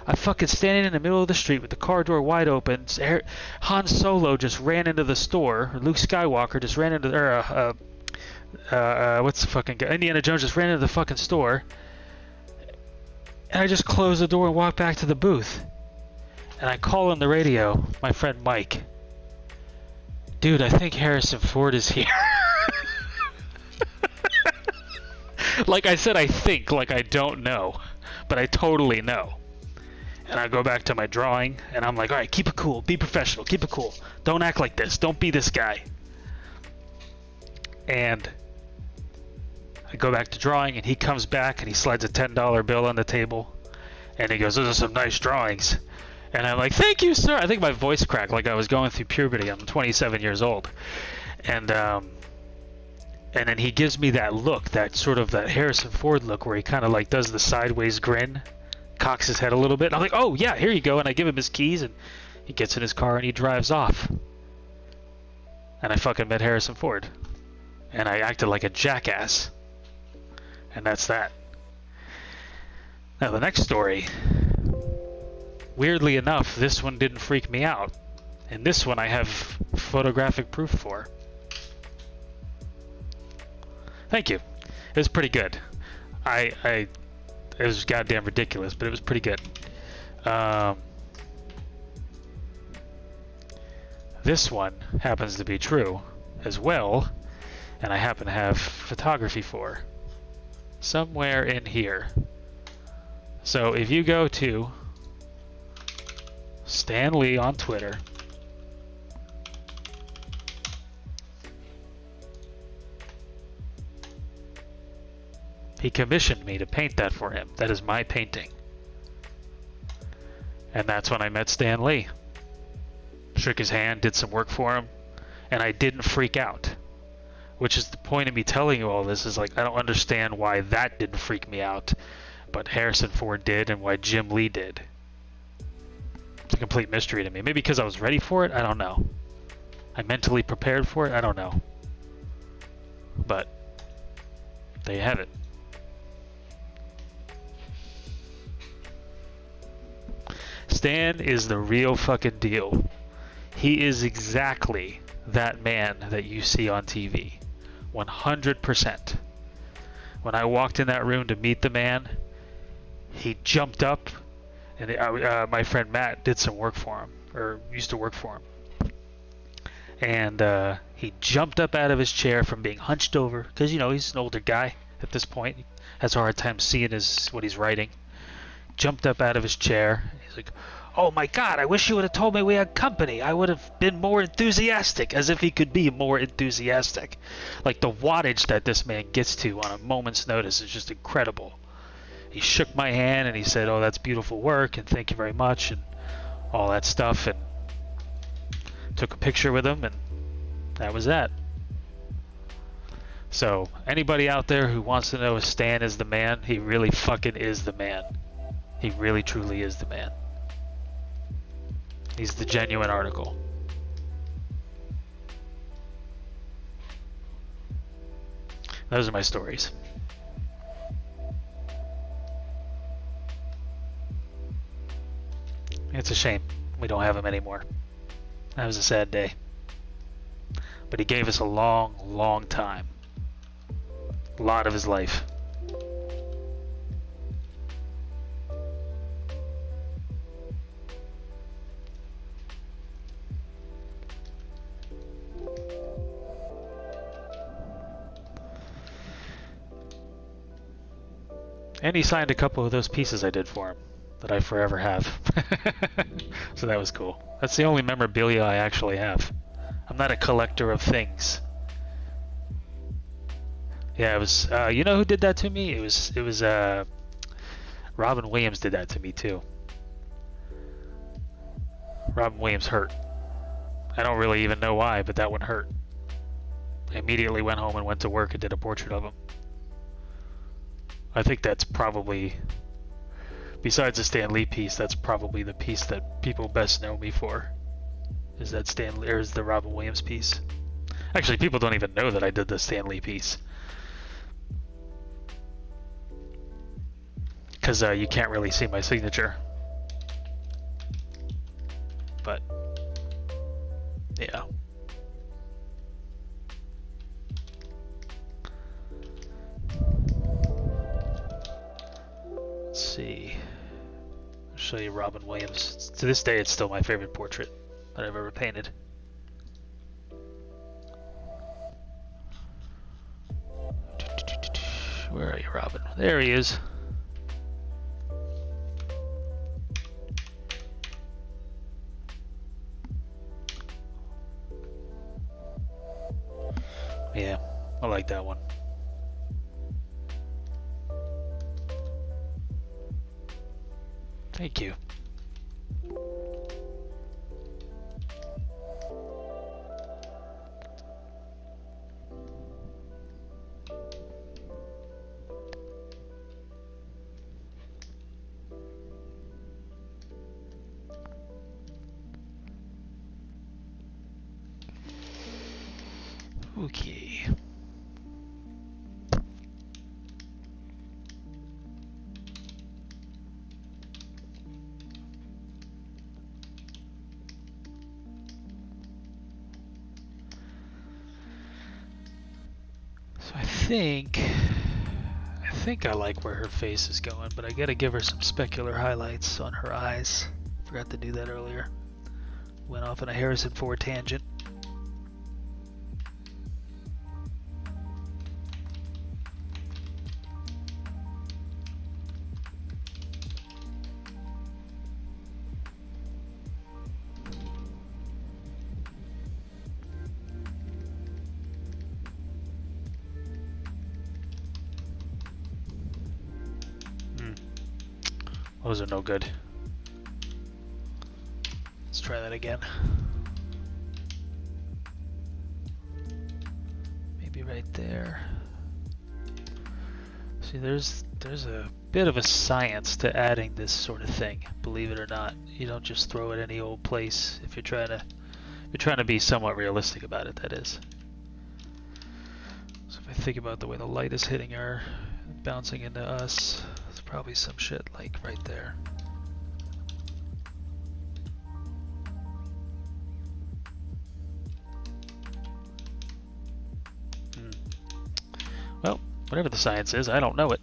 I'm fucking standing in the middle of the street with the car door wide open. Han Solo just ran into the store. Luke Skywalker just ran into what's the fucking guy? Indiana Jones just ran into the fucking store. And I just closed the door and walked back to the booth. And I call on the radio, my friend Mike. "Dude, I think Harrison Ford is here." Like I said, I think, like I don't know. But I totally know. And I go back to my drawing, and I'm like, all right, keep it cool, be professional, keep it cool. Don't act like this, don't be this guy. And I go back to drawing, and he comes back, and he slides a $10 bill on the table. And he goes, "Those are some nice drawings." And I'm like, "Thank you, sir." I think my voice cracked like I was going through puberty. I'm 27 years old. And then he gives me that look, that sort of that Harrison Ford look where he kind of like does the sideways grin, cocks his head a little bit. And I'm like, "Oh, yeah, here you go." And I give him his keys, and he gets in his car, and he drives off. And I fucking met Harrison Ford. And I acted like a jackass. And that's that. Now, the next story, weirdly enough, this one didn't freak me out. And this one I have photographic proof for. Thank you. It was pretty good. It was goddamn ridiculous, but it was pretty good. This one happens to be true as well, and I happen to have photography for somewhere in here. So if you go to Stan Lee on Twitter, he commissioned me to paint that for him. That is my painting. And that's when I met Stan Lee. Shook his hand, did some work for him, and I didn't freak out. Which is the point of me telling you all this, is like, I don't understand why that didn't freak me out, but Harrison Ford did, and why Jim Lee did. It's a complete mystery to me. Maybe because I was ready for it? I don't know. I mentally prepared for it? I don't know. But there you have it. Stan is the real fucking deal. He is exactly that man that you see on TV. 100%. When I walked in that room to meet the man, he jumped up, and my friend Matt did some work for him, or used to work for him. And he jumped up out of his chair from being hunched over, because, you know, he's an older guy at this point. He has a hard time seeing what he's writing. Jumped up out of his chair. He's like, "Oh my God, I wish you would have told me we had company. I would have been more enthusiastic," as if he could be more enthusiastic. Like, the wattage that this man gets to on a moment's notice is just incredible. He shook my hand and he said, "Oh, that's beautiful work, and thank you very much," and all that stuff, and took a picture with him, and that was that. So, anybody out there who wants to know if Stan is the man, he really fucking is the man. He really truly is the man. He's the genuine article. Those are my stories. It's a shame we don't have him anymore. That was a sad day. But he gave us a long, long time. A lot of his life. And he signed a couple of those pieces I did for him that I forever have. So that was cool. That's the only memorabilia I actually have. I'm not a collector of things. Yeah, it was. You know who did that to me? It was Robin Williams did that to me too. Robin Williams hurt. I don't really even know why, but that one hurt. I immediately went home and went to work and did a portrait of him. I think that's probably, besides the Stan Lee piece, that's probably the piece that people best know me for. Is that Stan Lee, or is the Robin Williams piece? Actually, people don't even know that I did the Stan Lee piece. Because you can't really see my signature. But, yeah. Let's see. I'll show you Robin Williams. To this day, it's still my favorite portrait that I've ever painted. Where are you, Robin? There he is. Yeah, I like that one. Thank you. Okay. So I think I like where her face is going, but I gotta give her some specular highlights on her eyes. Forgot to do that earlier. Went off on a Harrison Ford tangent. Those are no good. Let's try that again. Maybe right there. See, there's a bit of a science to adding this sort of thing, believe it or not. You don't just throw it any old place if you're trying to be somewhat realistic about it, that is. So if I think about the way the light is hitting her, bouncing into us, there's probably some shit like right there. Well, whatever the science is, I don't know it.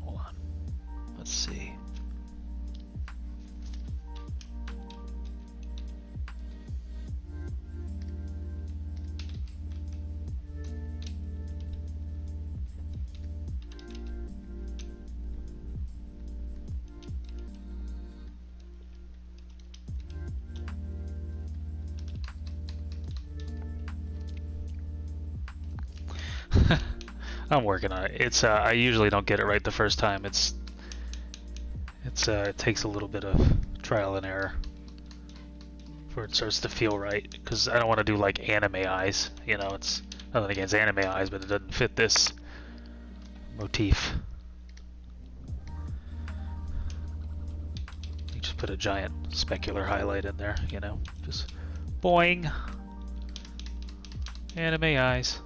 Hold on. Let's see. I'm working on it. It's I usually don't get it right the first time. It takes a little bit of trial and error before it starts to feel right. Because I don't want to do like anime eyes. You know, it's nothing against anime eyes, but it doesn't fit this motif. You just put a giant specular highlight in there. You know, just boing. Anime eyes.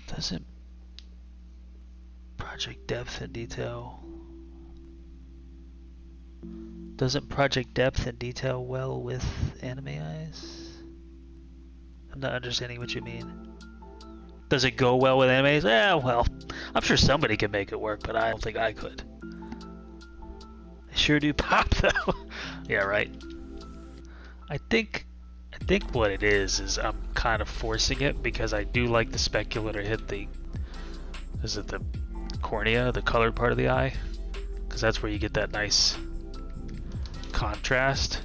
Doesn't project depth and detail well with anime eyes? I'm not understanding what you mean. Does it go well with anime eyes? Yeah, well, I'm sure somebody can make it work, but I don't think I could. They sure do pop though. Yeah, right. I think think what it is I'm kind of forcing it because I do like the specular to hit the, is it the cornea, the colored part of the eye? Because that's where you get that nice contrast.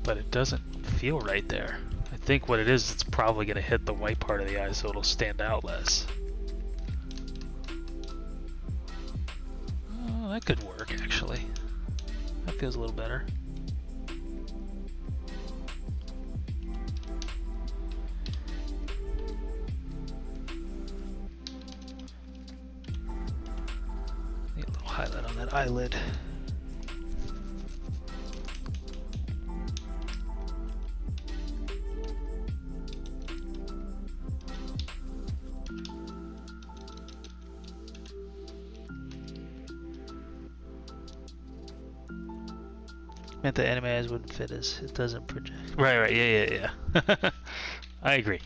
But it doesn't feel right there. I think what it is, it's probably going to hit the white part of the eye so it'll stand out less. Oh, that could work actually. That feels a little better. Need a little highlight on that eyelid. Meant the anime eyes wouldn't fit as it doesn't project. Right, yeah. I agree.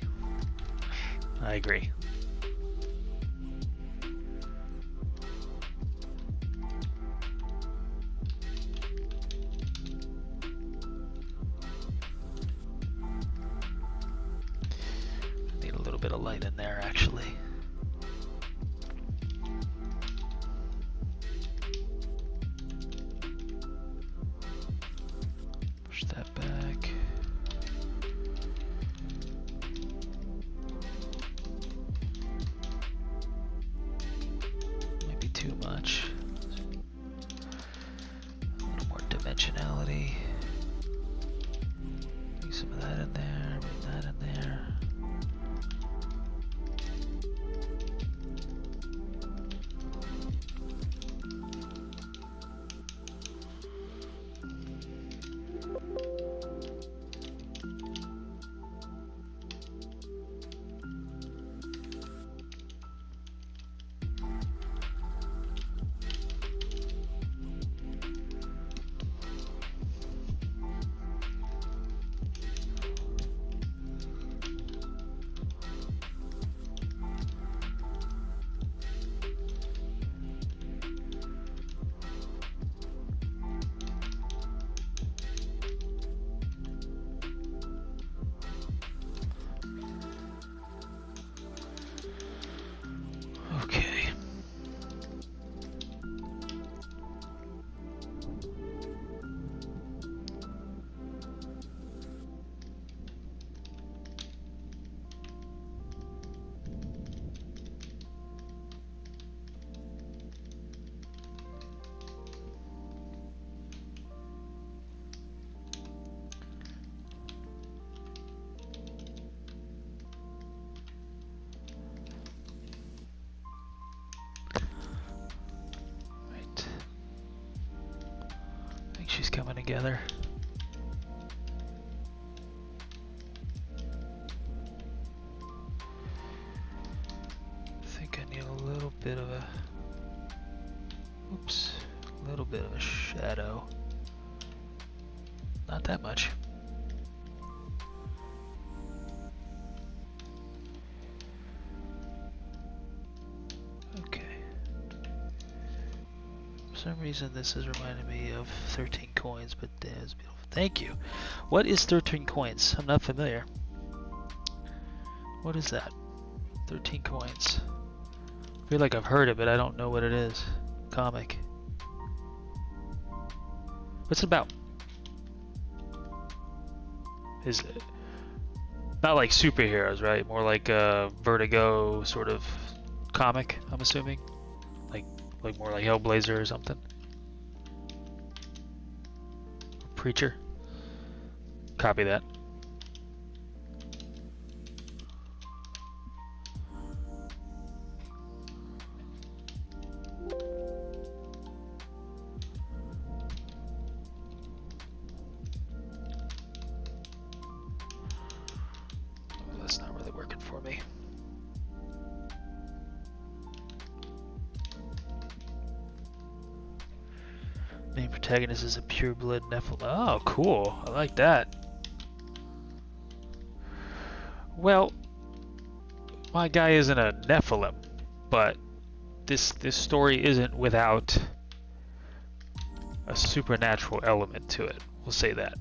Need a little bit of light in there, actually. Push that back. Might be too much. A little more dimensionality. Bring some of that in there, bring that in there. Okay. She's coming together. I think I need a little bit of a, oops, a little bit of a shadow. Not that much. Okay. For some reason this is reminding me of 13 coins, but it's beautiful. Thank you. What is 13 coins? I'm not familiar. What is that? 13 coins. I feel like I've heard of it, I don't know what it is. Comic. What's it about? Is it not like superheroes, right? More like a Vertigo sort of comic, I'm assuming? Like more like Hellblazer or something? Preacher? Copy that. Oh, that's not really working for me. Main protagonist is a pure-blood Nephilim. Oh, cool. I like that. Well, my guy isn't a Nephilim, but this story isn't without a supernatural element to it. We'll say that.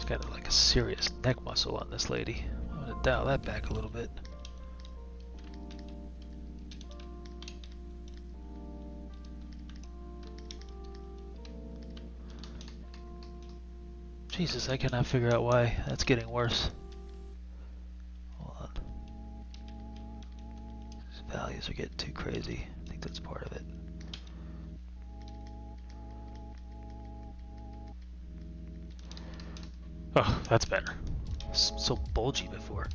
Got like a serious neck muscle on this lady. I'm gonna dial that back a little bit. Jesus, I cannot figure out why that's getting worse. Hold on. These values are getting too crazy. I think that's part of it. Oh, that's better. So bulgy before.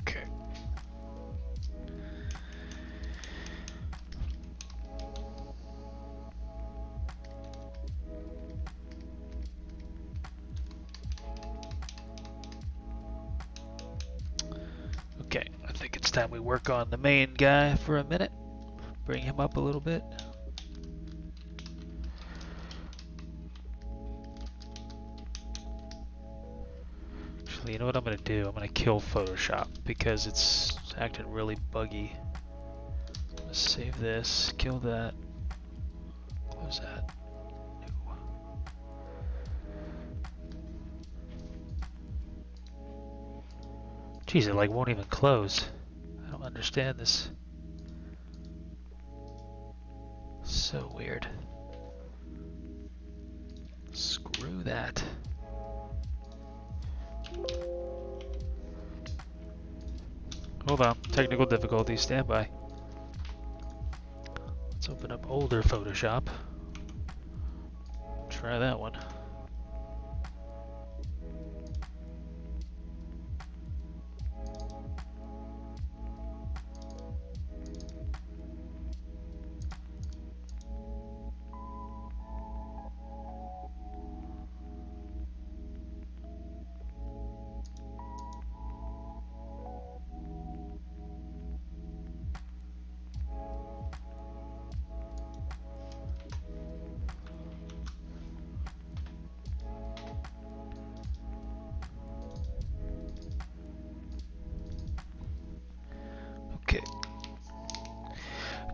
Okay. Okay, I think it's time we work on the main guy for a minute. Bring him up a little bit. Actually, you know what I'm gonna do? I'm gonna kill Photoshop because it's acting really buggy. Let's save this, kill that. Close that. No. Jeez, it like won't even close. I don't understand this. So weird. Screw that. Hold on, technical difficulties, stand by. Let's open up older Photoshop. Try that one. Okay.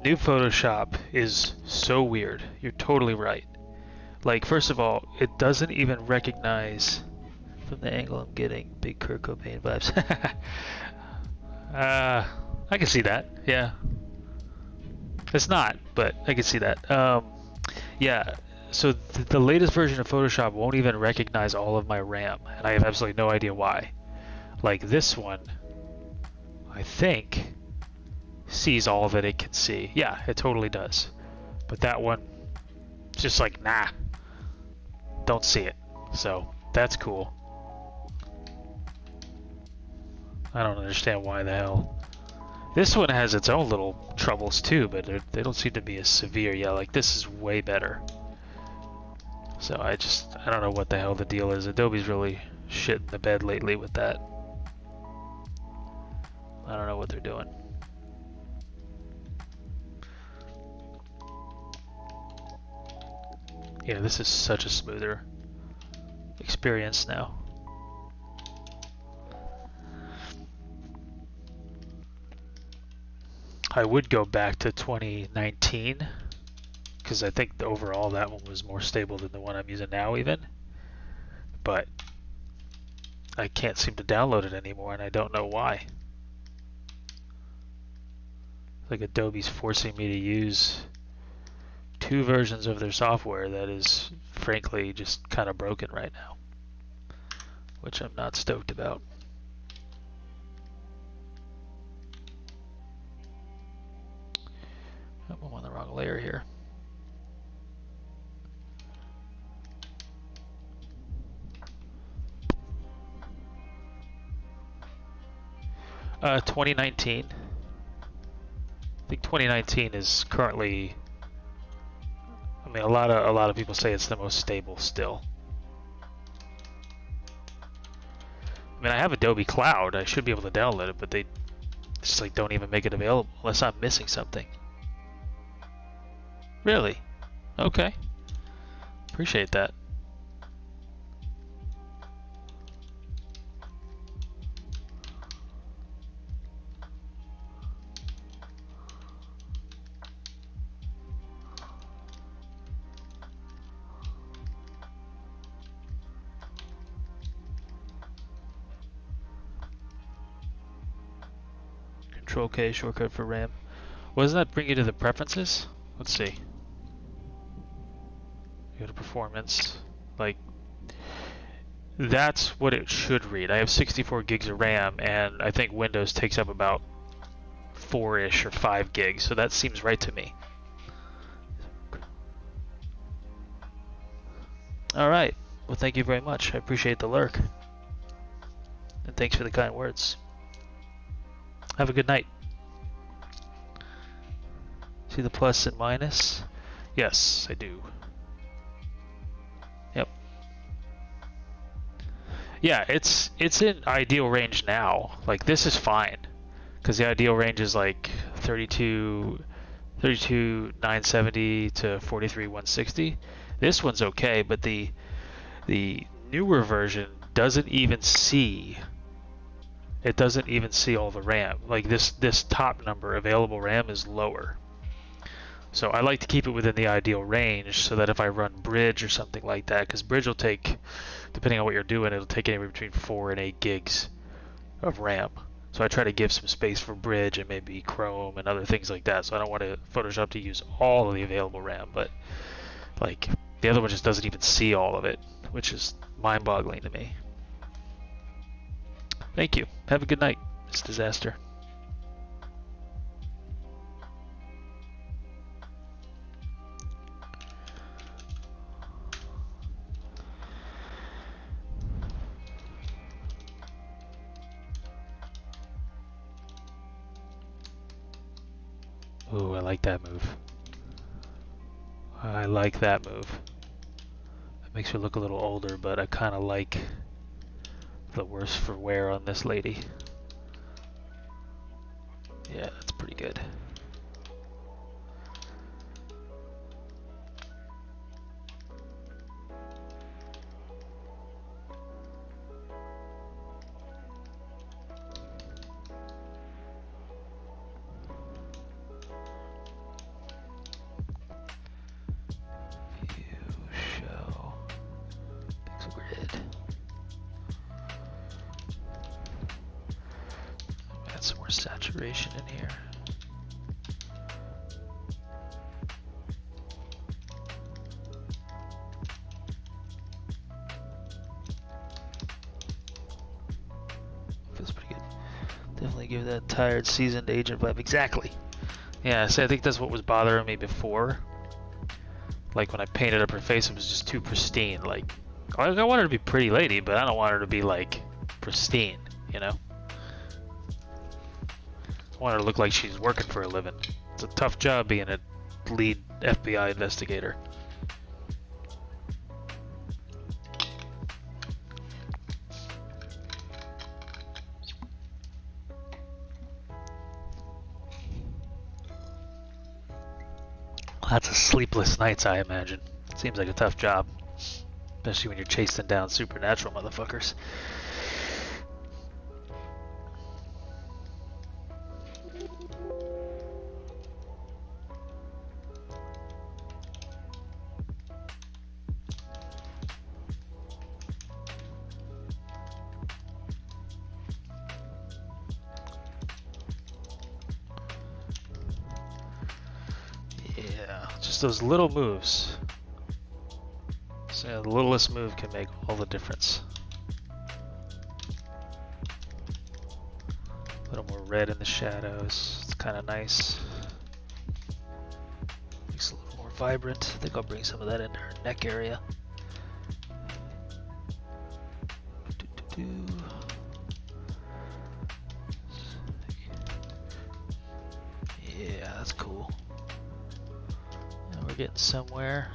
New Photoshop is so weird. You're totally right. Like, first of all, it doesn't even recognize, from the angle I'm getting, big Kurt Cobain vibes. I can see that, yeah. It's not, but I can see that. Yeah, so the latest version of Photoshop won't even recognize all of my RAM, and I have absolutely no idea why. Like this one, I think, sees all that it can see. Yeah, it totally does. But that one, just like, nah, don't see it. So, that's cool. I don't understand why the hell. This one has its own little troubles too, but they don't seem to be as severe. Yeah, like this is way better. So I don't know what the hell the deal is. Adobe's really shitting the bed lately with that. I don't know what they're doing. Yeah, this is such a smoother experience now. I would go back to 2019 because I think overall that one was more stable than the one I'm using now even. But I can't seem to download it anymore and I don't know why. Like Adobe's forcing me to use two versions of their software that is frankly just kind of broken right now, which I'm not stoked about. Oh, I'm on the wrong layer here. Uh, 2019. I think 2019 is currently. I mean, a lot of people say it's the most stable still. I mean, I have Adobe Cloud. I should be able to download it, but they just like don't even make it available unless I'm missing something. Really? Okay. Appreciate that. Control K shortcut for RAM. What does that bring you to the preferences? Let's see. Go to performance. Like, that's what it should read. I have 64 gigs of RAM, and I think Windows takes up about 4-ish or 5 gigs, so that seems right to me. Alright, well thank you very much. I appreciate the lurk. And thanks for the kind words. Have a good night. See the plus and minus? Yes, I do. Yep. Yeah, it's in ideal range now. Like, this is fine. Because the ideal range is like 32,970 to 43,160. This one's okay, but the newer version doesn't even see all the RAM. Like, this top number, available RAM, is lower. So I like to keep it within the ideal range so that if I run Bridge or something like that, because Bridge will take, depending on what you're doing, it'll take anywhere between 4 and 8 gigs of RAM. So I try to give some space for Bridge and maybe Chrome and other things like that. So I don't want Photoshop to use all of the available RAM, but like the other one just doesn't even see all of it, which is mind-boggling to me. Thank you. Have a good night, Miss Disaster. Ooh, I like that move. I like that move. It makes her look a little older, but I kind of like the worse for wear on this lady. Yeah, that's pretty good. Saturation in here. Feels pretty good. Definitely give that tired, seasoned agent vibe. Exactly. Yeah, so I think that's what was bothering me before. Like when I painted up her face, it was just too pristine. Like, I want her to be a pretty lady, but I don't want her to be like pristine, you know? I want her to look like she's working for a living. It's a tough job being a lead FBI investigator. Lots of sleepless nights, I imagine. Seems like a tough job. Especially when you're chasing down supernatural motherfuckers. Those little moves. So yeah, the littlest move can make all the difference. A little more red in the shadows. It's kind of nice. Makes it a little more vibrant. I think I'll bring some of that into her neck area. Yeah, that's cool. We're getting somewhere.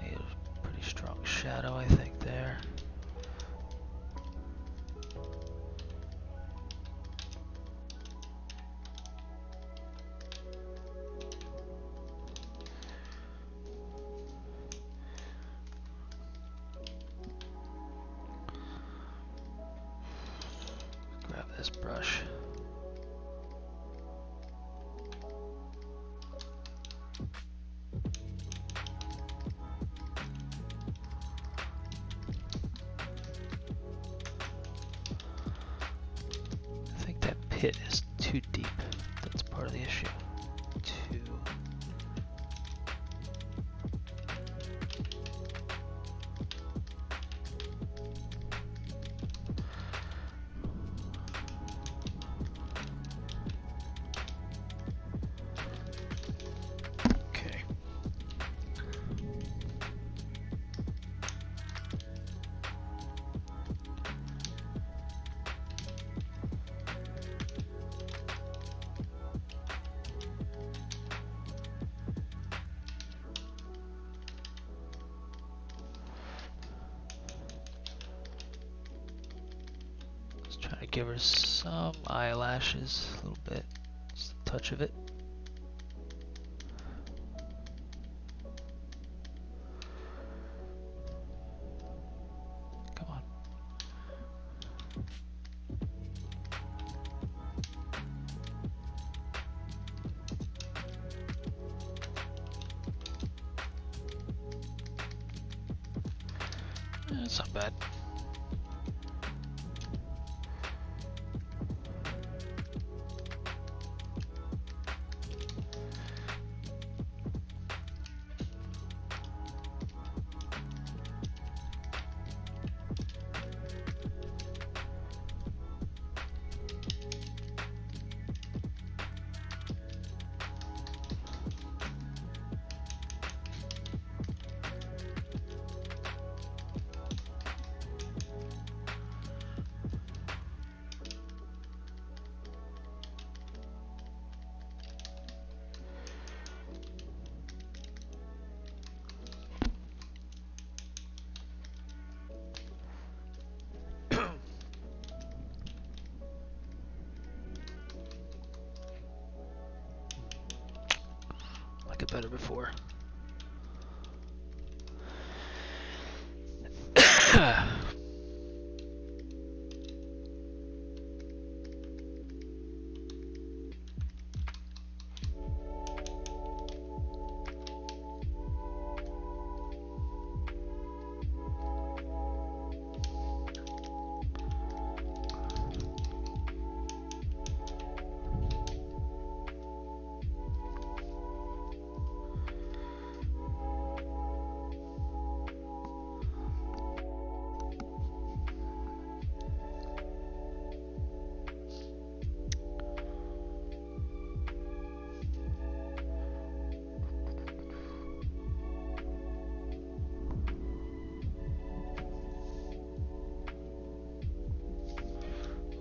Need a pretty strong shadow, I think, there. This brush. pit is too deep. That's part of the issue. Too. Okay. Trying to give her some eyelashes, a little bit, just a touch of it. Come on. That's not bad. Like it better before.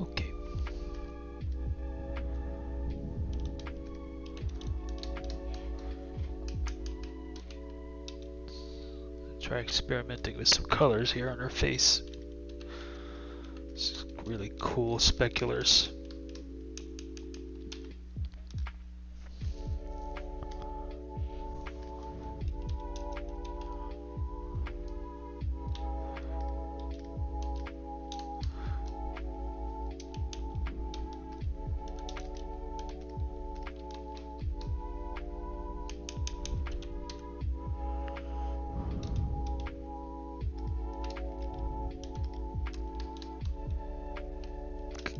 Okay. Try experimenting with some colors here on her face. Some really cool speculars.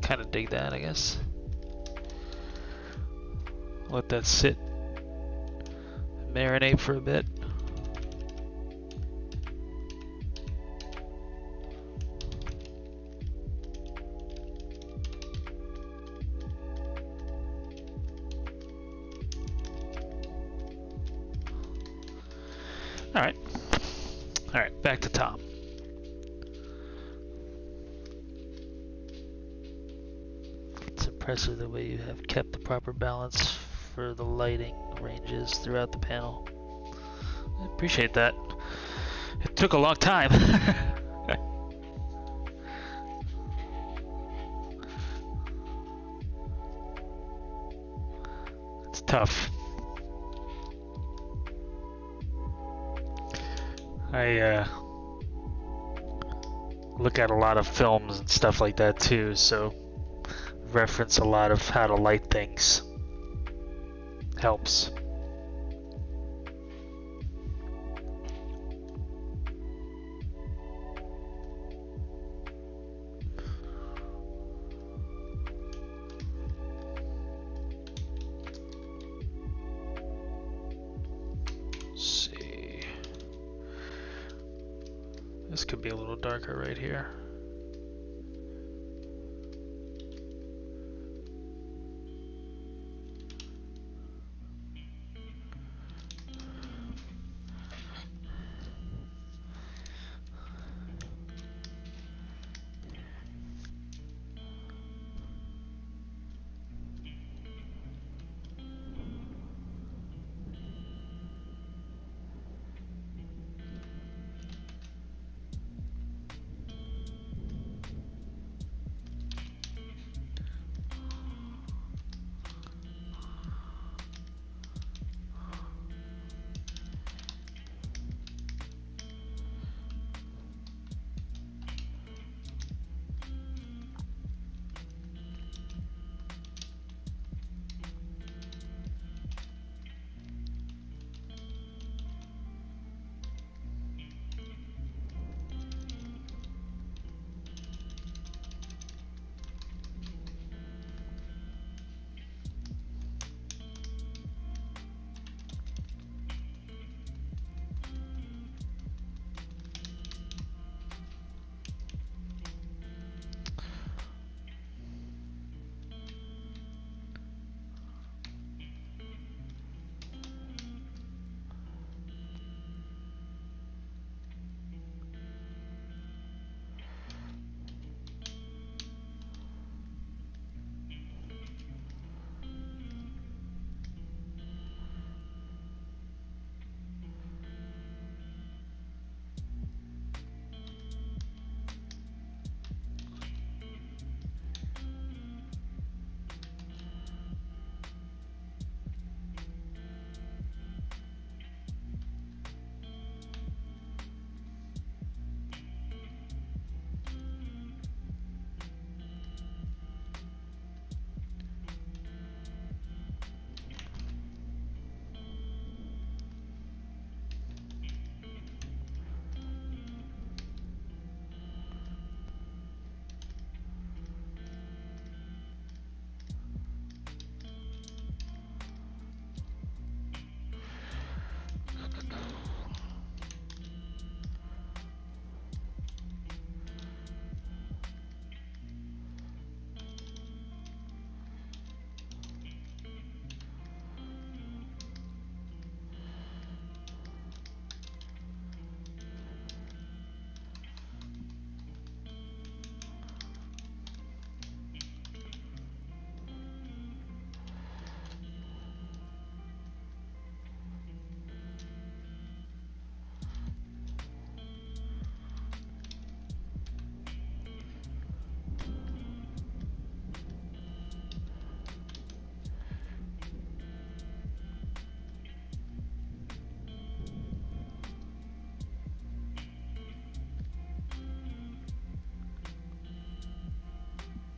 Kind of dig that, I guess. Let that sit, marinate for a bit. All right, back to Tom. Impressive the way you have kept the proper balance for the lighting ranges throughout the panel. I appreciate that. It took a long time. It's tough. I look at a lot of films and stuff like that too, so reference a lot of how to light things. Helps. This could be a little darker right here.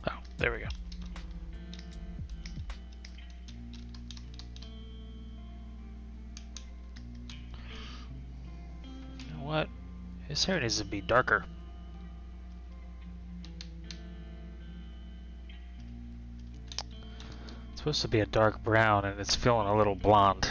Oh, there we go. You know what? His hair needs to be darker. It's supposed to be a dark brown and it's feeling a little blonde.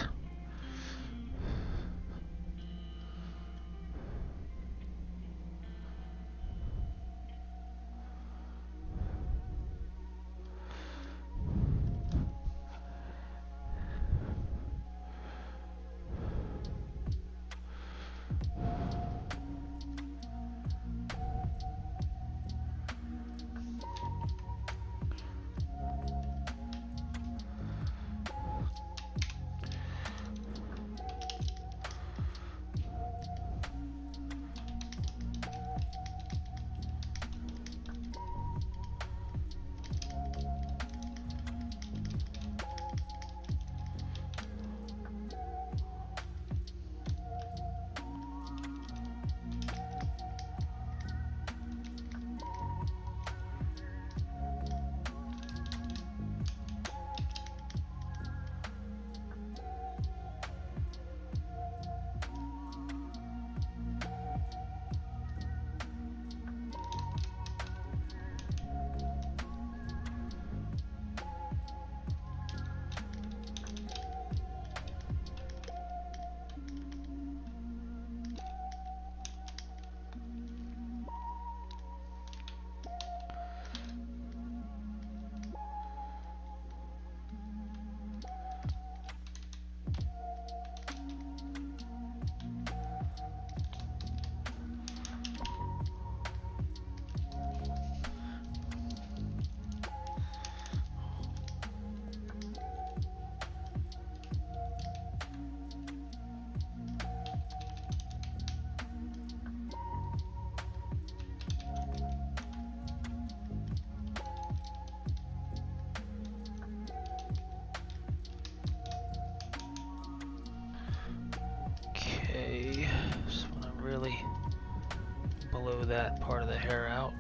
that part of the hair out.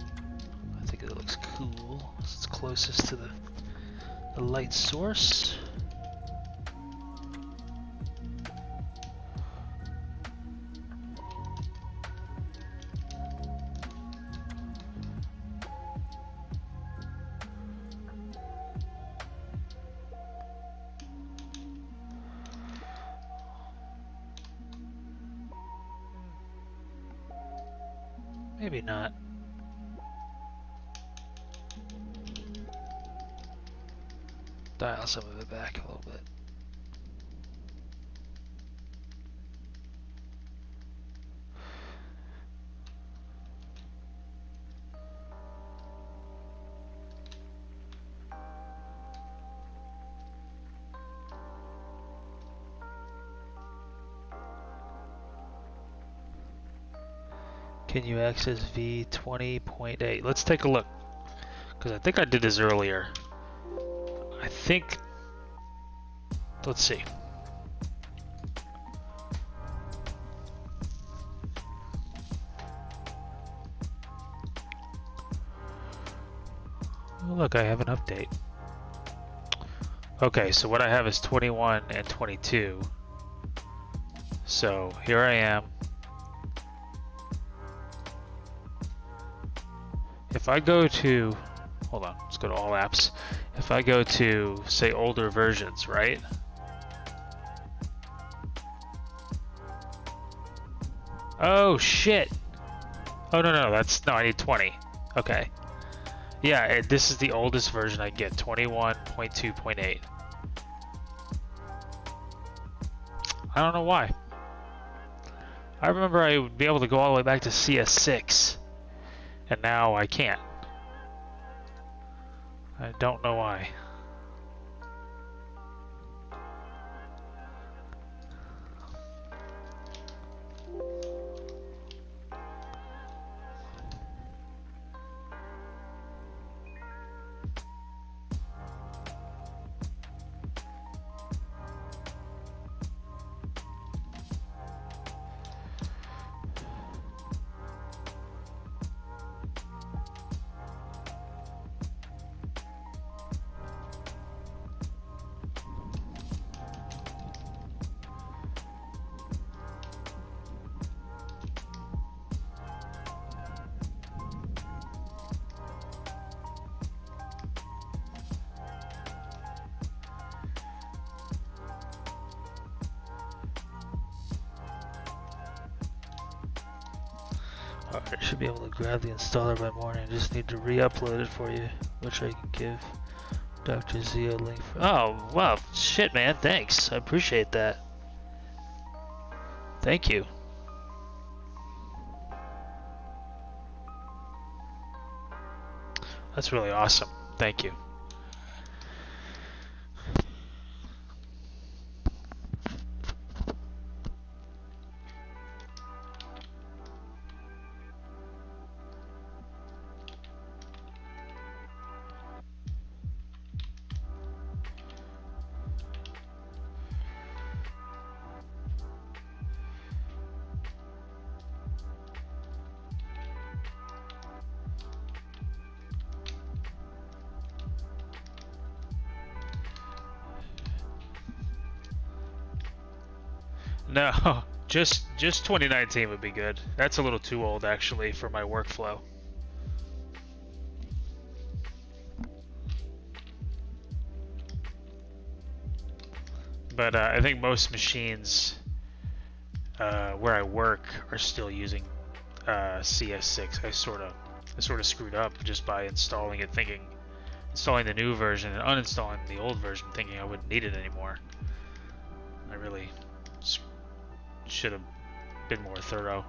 I think it looks cool. It's closest to the light source. Maybe not. Dial some of it back a little bit. Can you access V20.8? Let's take a look, because I think I did this earlier. I think, let's see. Oh, look, I have an update. Okay, so what I have is 21 and 22. So here I am. If I go to, hold on, let's go to all apps. If I go to, say, older versions, right? Oh, shit. Oh, no, no, I need 20. Okay. Yeah, this is the oldest version I get, 21.2.8. I don't know why. I remember I would be able to go all the way back to CS6. And now I can't. I don't know why. Alright, I should be able to grab the installer by morning. I just need to re-upload it for you, which I can give Dr. Z a link for. Oh, wow, shit, man, thanks. I appreciate that. Thank you. That's really awesome. Thank you. No, just 2019 would be good. That's a little too old actually for my workflow. But I think most machines where I work are still using CS6. I sort of screwed up just by installing the new version and uninstalling the old version, thinking I wouldn't need it anymore. I really should have been more thorough.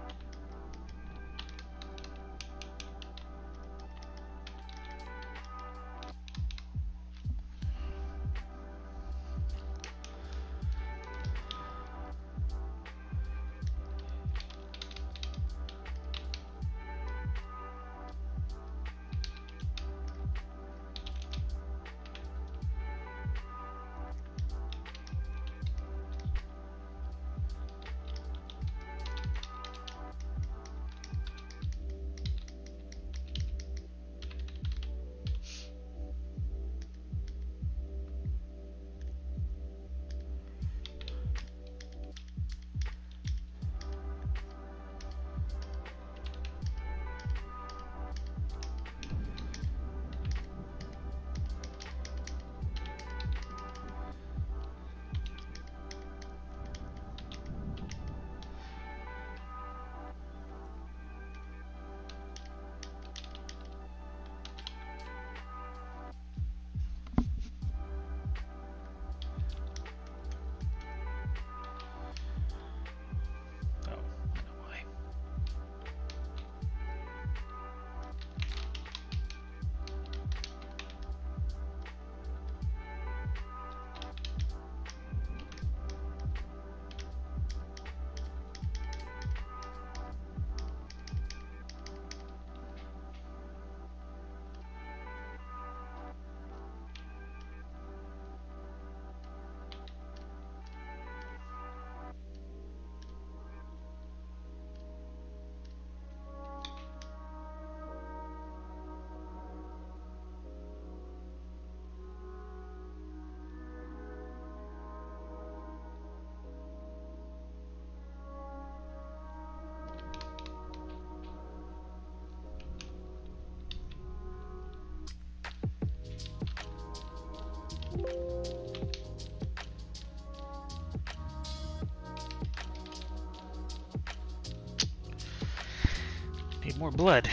more blood.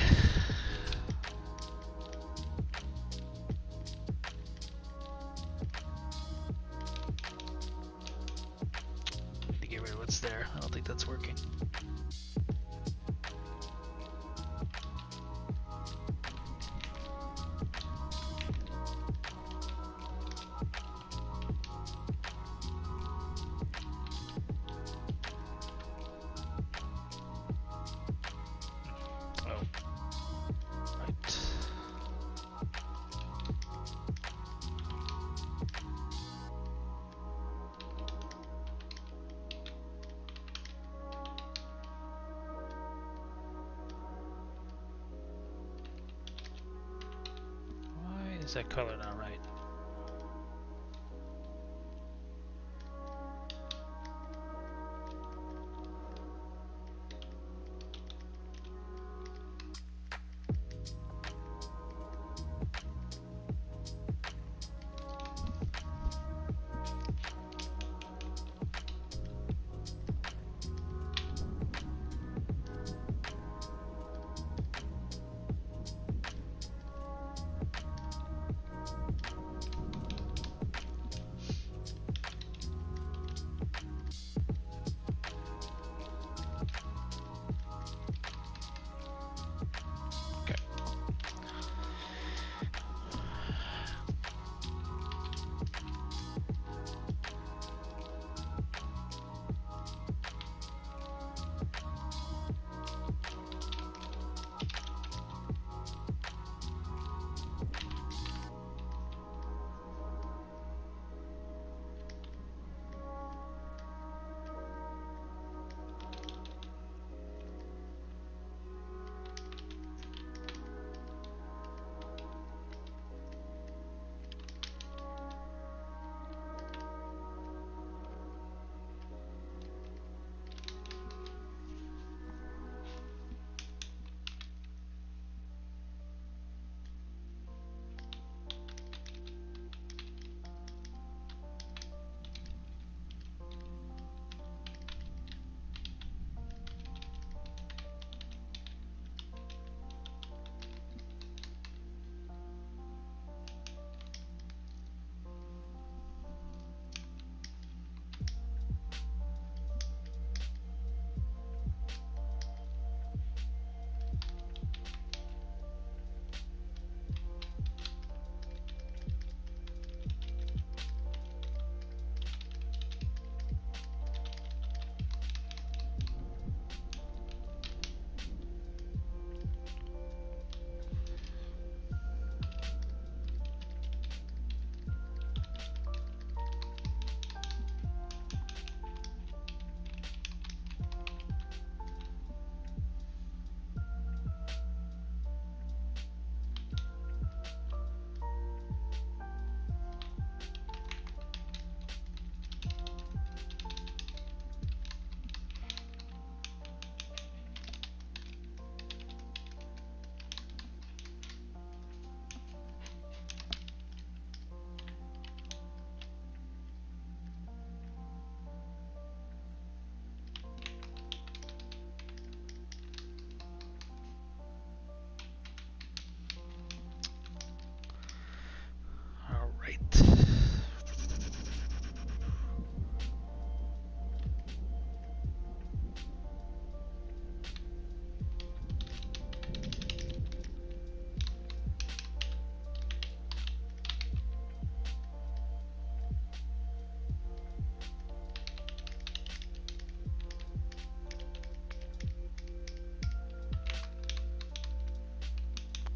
Need to get rid of what's there. I don't think that's working. Is that color not right?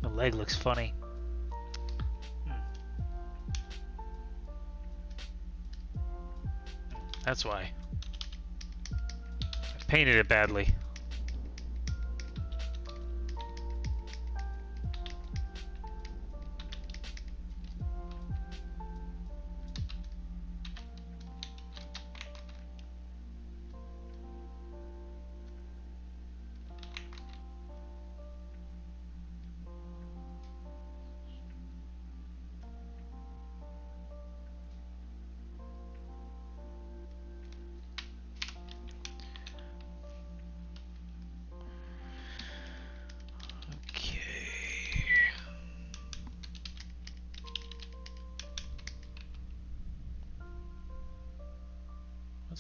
The leg looks funny. That's why. I painted it badly.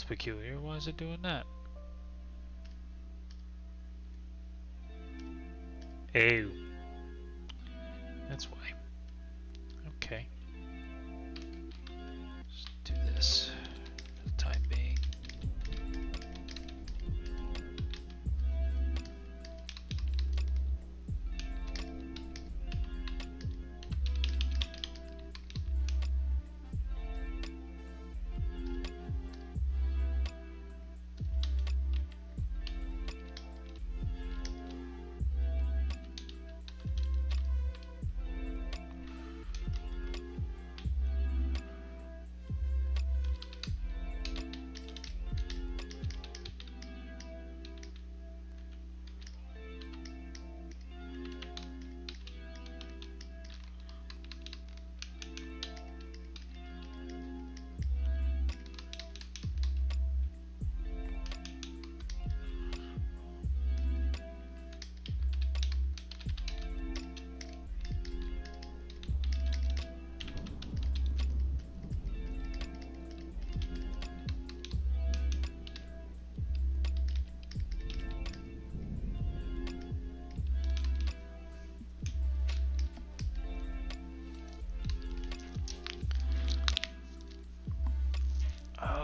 That's peculiar. Why is it doing that? Ew. That's why. Okay. Let's do this for the time being.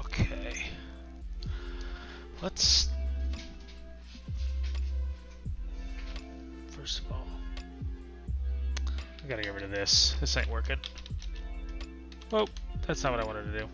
Okay. Let's first of all, I gotta get rid of this. This ain't working. Oh, that's not what I wanted to do.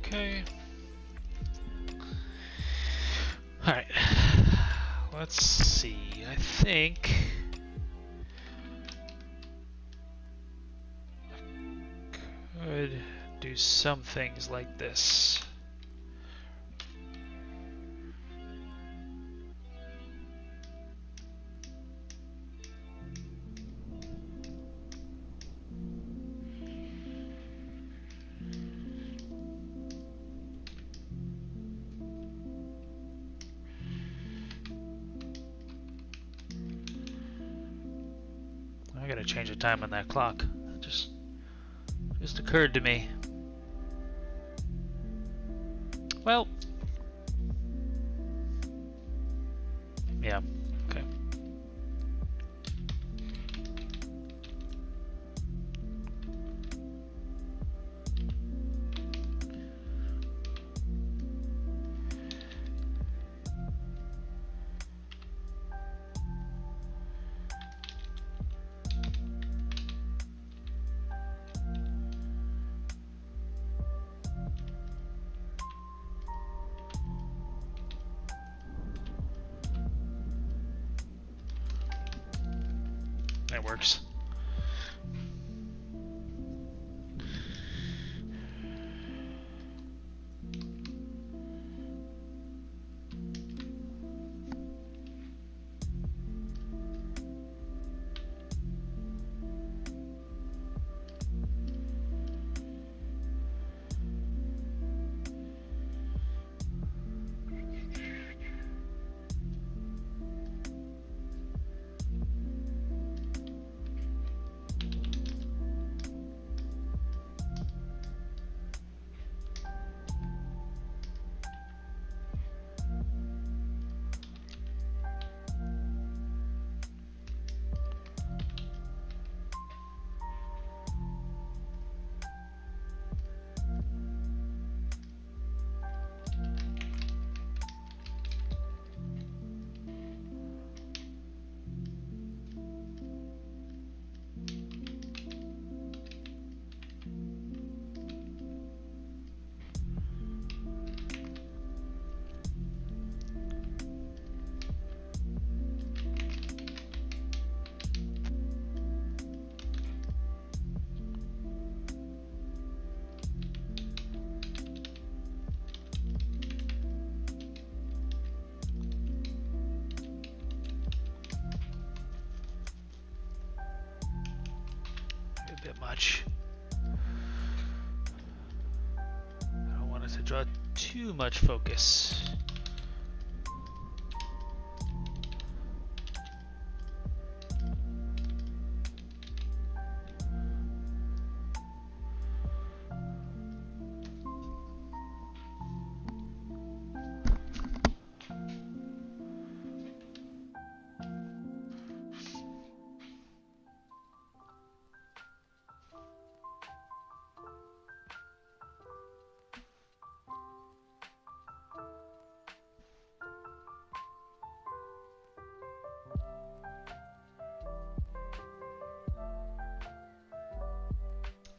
Okay. Alright. Let's see. I think I could do some things like this. I gotta change the time on that clock. It just occurred to me. Well, yeah, okay. That works. to draw too much focus.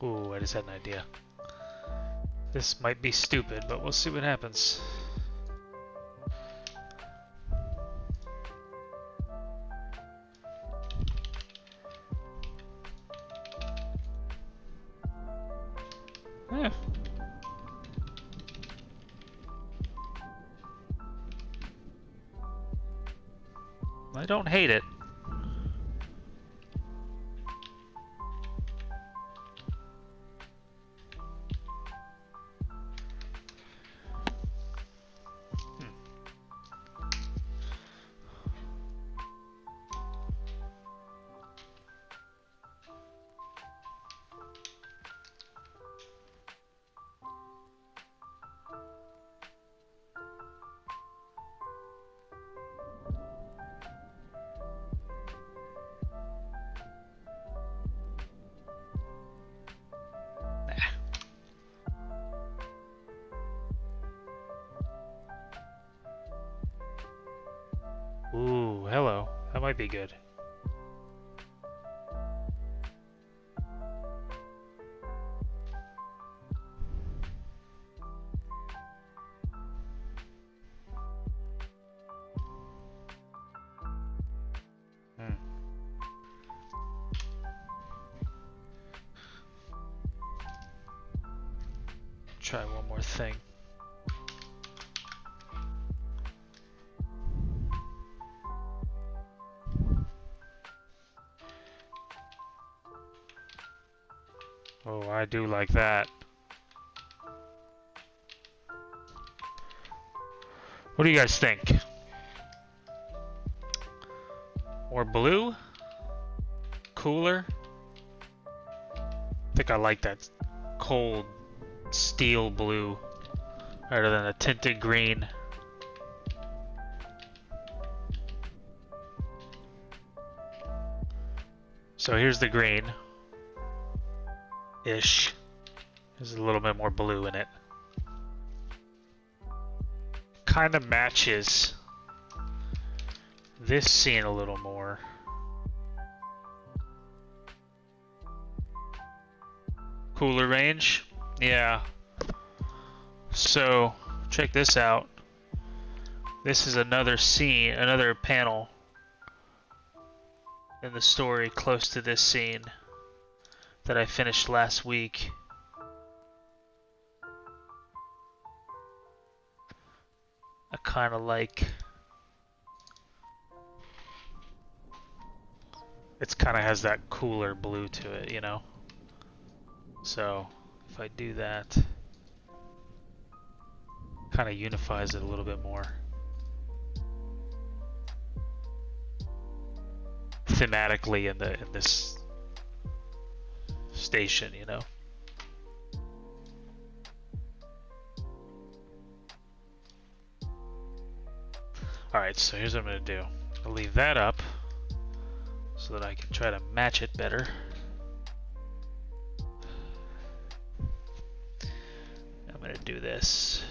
Ooh, I just had an idea. This might be stupid, but we'll see what happens. Eh. I don't hate it. Ooh, hello. That might be good. Try one more thing. Oh, I do like that. What do you guys think? More blue? Cooler? I think I like that cold steel blue rather than a tinted green. So here's the green. Ish. There's a little bit more blue in it. Kind of matches this scene a little more. Cooler range? Yeah. So, check this out. This is another scene, another panel in the story close to this scene that I finished last week. I kind of like... It kind of has that cooler blue to it, you know? So, if I do that, kind of unifies it a little bit more. Thematically in this station, you know. Alright, so here's what I'm going to do. I'll leave that up so that I can try to match it better. I'm going to do this.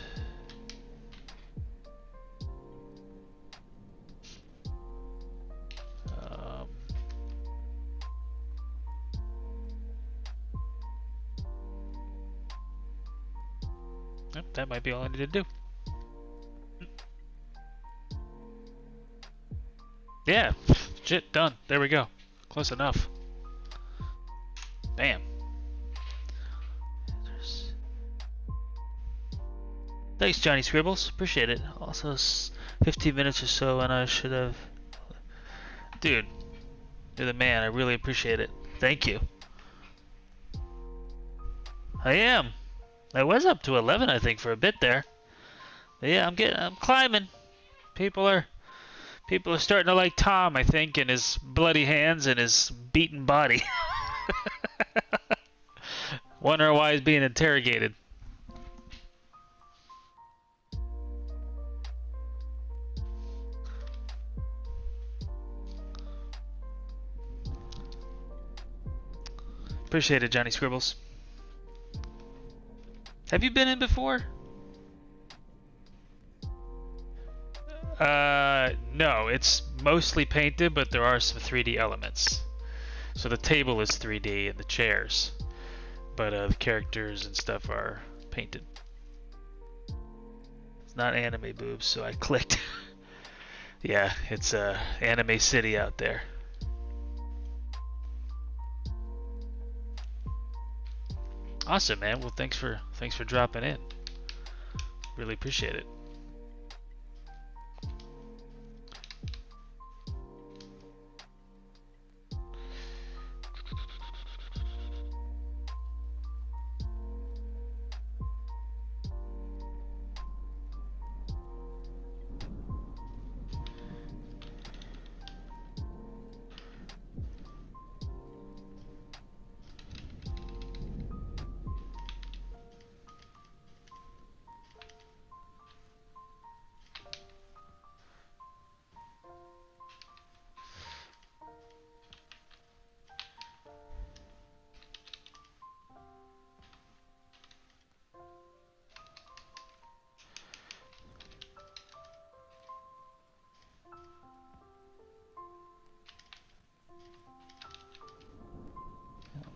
Yep, that might be all I need to do. Yeah, shit, done. There we go. Close enough. Bam. Thanks, Johnny Scribbles. Appreciate it. Also, 15 minutes or so, and I should have... Dude, you're the man. I really appreciate it. Thank you. I am. I was up to 11, I think, for a bit there. But yeah, I'm climbing. People are people are starting to like Tom, I think, and his bloody hands and his beaten body. Wonder why he's being interrogated. Appreciate it, Johnny Scribbles. Have you been in before? No, it's mostly painted, but there are some 3D elements. So the table is 3D and the chairs, but the characters and stuff are painted. It's not anime boobs, so I clicked. Yeah, it's anime city out there. Awesome, man. Well, thanks for dropping in. Really appreciate it.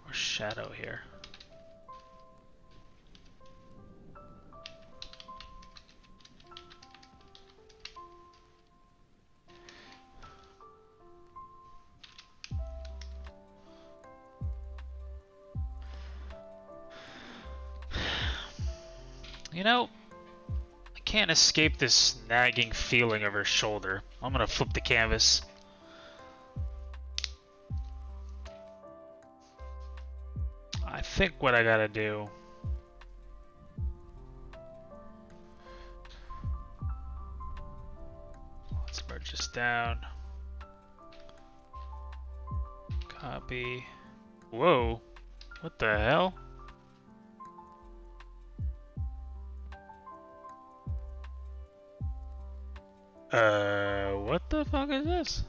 More shadow here. You know, I can't escape this nagging feeling of her shoulder. I'm gonna flip the canvas. I think what I gotta do... Let's merge this down. Copy. Whoa. What the hell? What the fuck is this?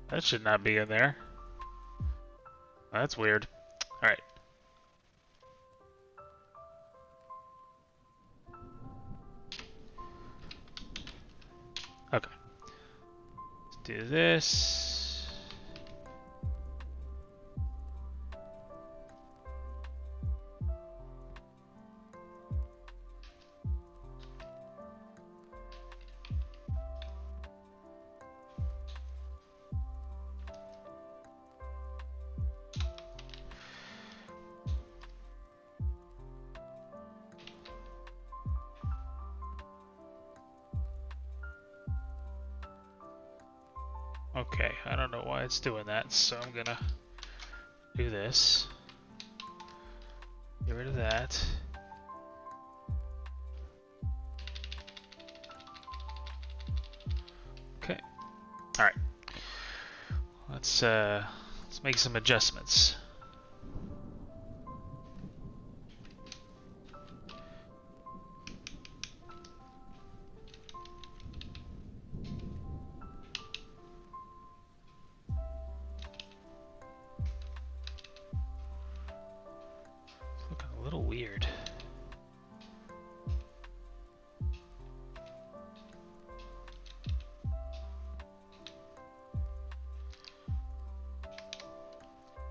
That should not be in there. That's weird. Alright. Okay. Let's do this. Okay, I don't know why it's doing that, so I'm gonna do this. Get rid of that. Okay. Alright. Let's make some adjustments. Looking a little weird.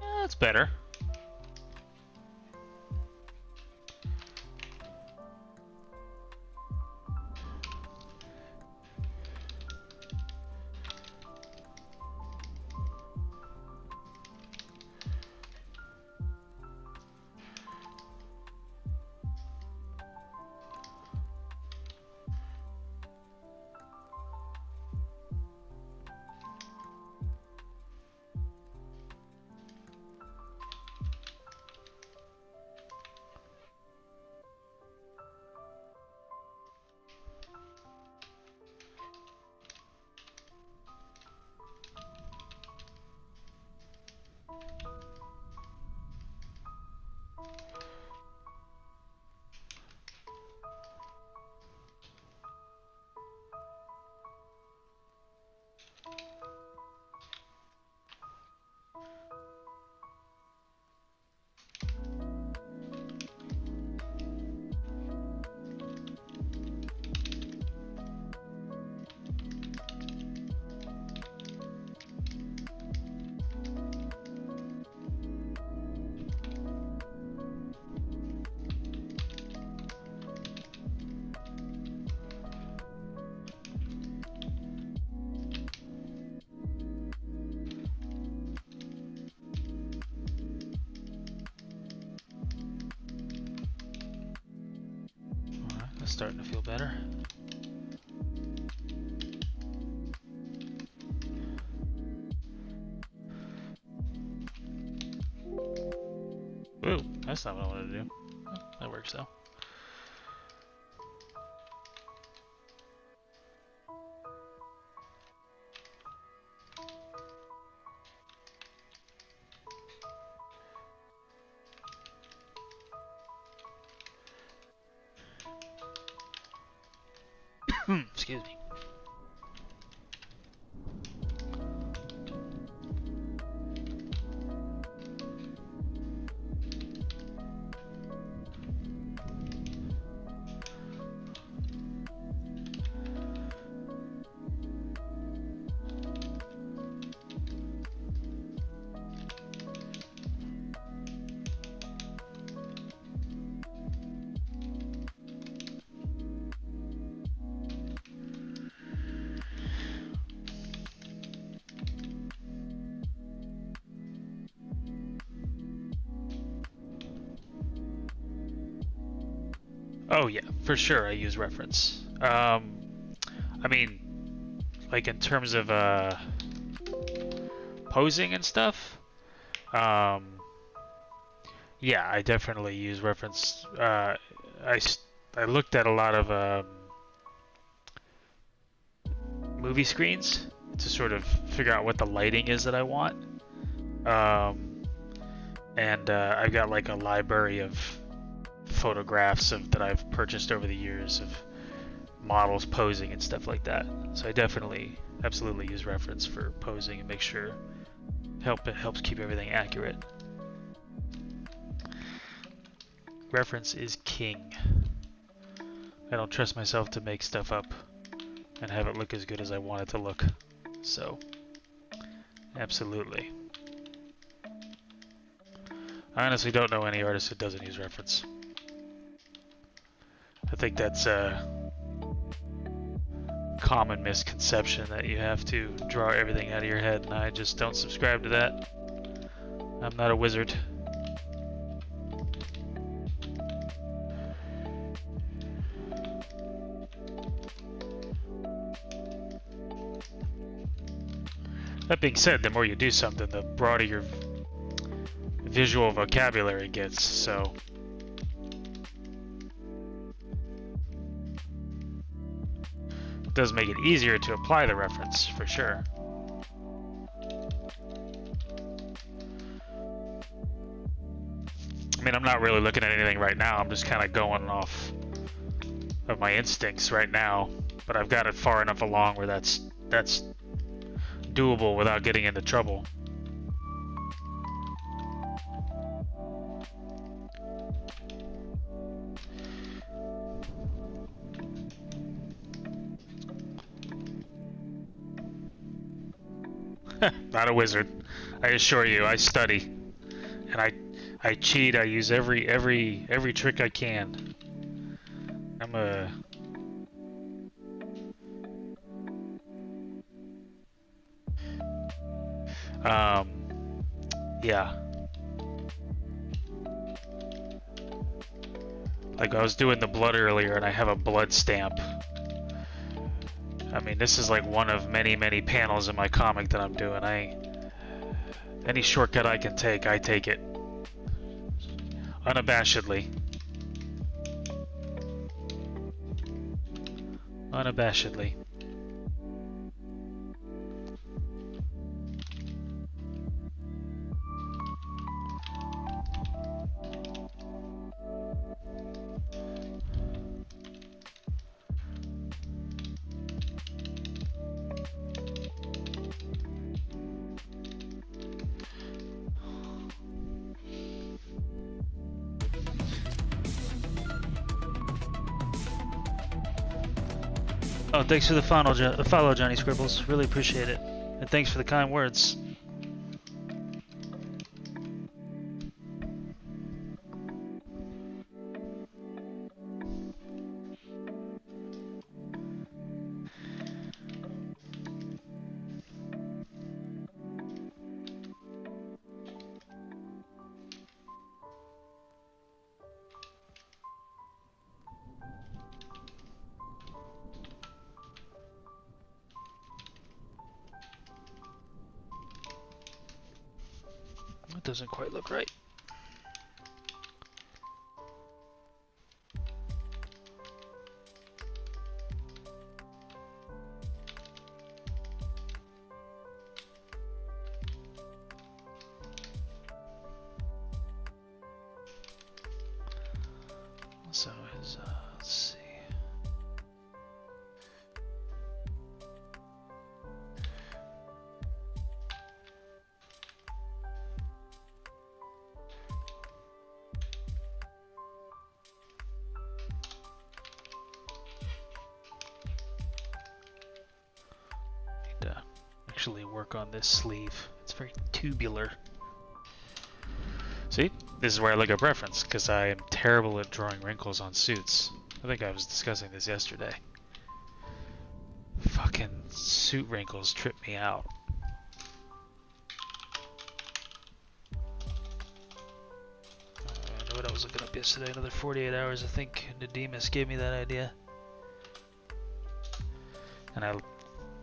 Yeah, that's better. starting to feel better. Ooh, that's not what I wanted to do. Oh, that works though. Excuse me. Oh yeah, for sure I use reference. I mean, like in terms of posing and stuff, yeah, I definitely use reference. I looked at a lot of movie screens to sort of figure out what the lighting is that I want. And I've got like a library of photographs that I've purchased over the years of models posing and stuff like that. So I definitely, absolutely use reference for posing and make sure it helps keep everything accurate. Reference is king. I don't trust myself to make stuff up and have it look as good as I want it to look. So, absolutely. I honestly don't know any artist that doesn't use reference. I think that's a common misconception that you have to draw everything out of your head, and I just don't subscribe to that. I'm not a wizard. That being said, the more you do something, the broader your visual vocabulary gets, so it does make it easier to apply the reference, for sure. I mean, I'm not really looking at anything right now, I'm just kind of going off of my instincts right now, but I've got it far enough along where that's doable without getting into trouble. Not a wizard. I assure you, I study. And I cheat, I use every trick I can. I'm a yeah. Like I was doing the blood earlier and I have a blood stamp. I mean, this is like one of many panels in my comic that I'm doing. Any shortcut I can take, I take it. Unabashedly. Unabashedly. Oh, thanks for the follow, Johnny Scribbles. Really appreciate it. And thanks for the kind words. That doesn't quite look right. So his, let's see. Need to actually work on this sleeve. It's very tubular. See? This is where I look up reference, because I am terrible at drawing wrinkles on suits. I think I was discussing this yesterday. Fucking suit wrinkles trip me out. I know what I was looking up yesterday, another 48 hours. I think Nidemus gave me that idea. And I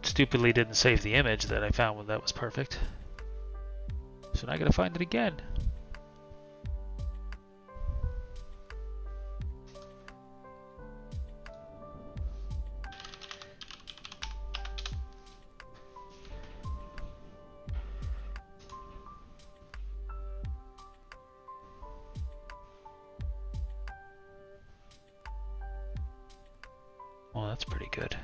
stupidly didn't save the image that I found when that was perfect. So now I gotta find it again. Well, that's pretty good.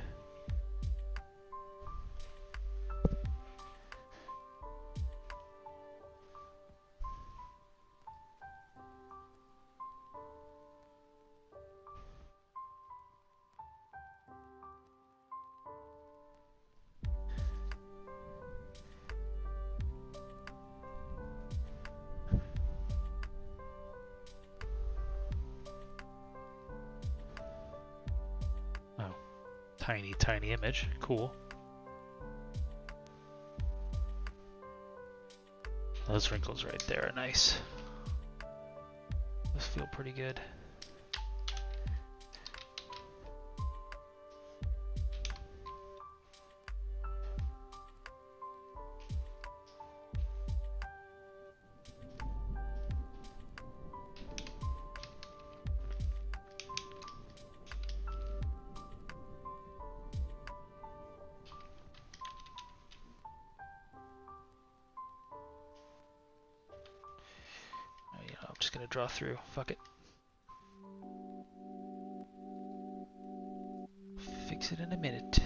Tiny image. Cool. Those wrinkles right there are nice. Those feel pretty good. I'm just gonna draw through. Fuck it. Fix it in a minute.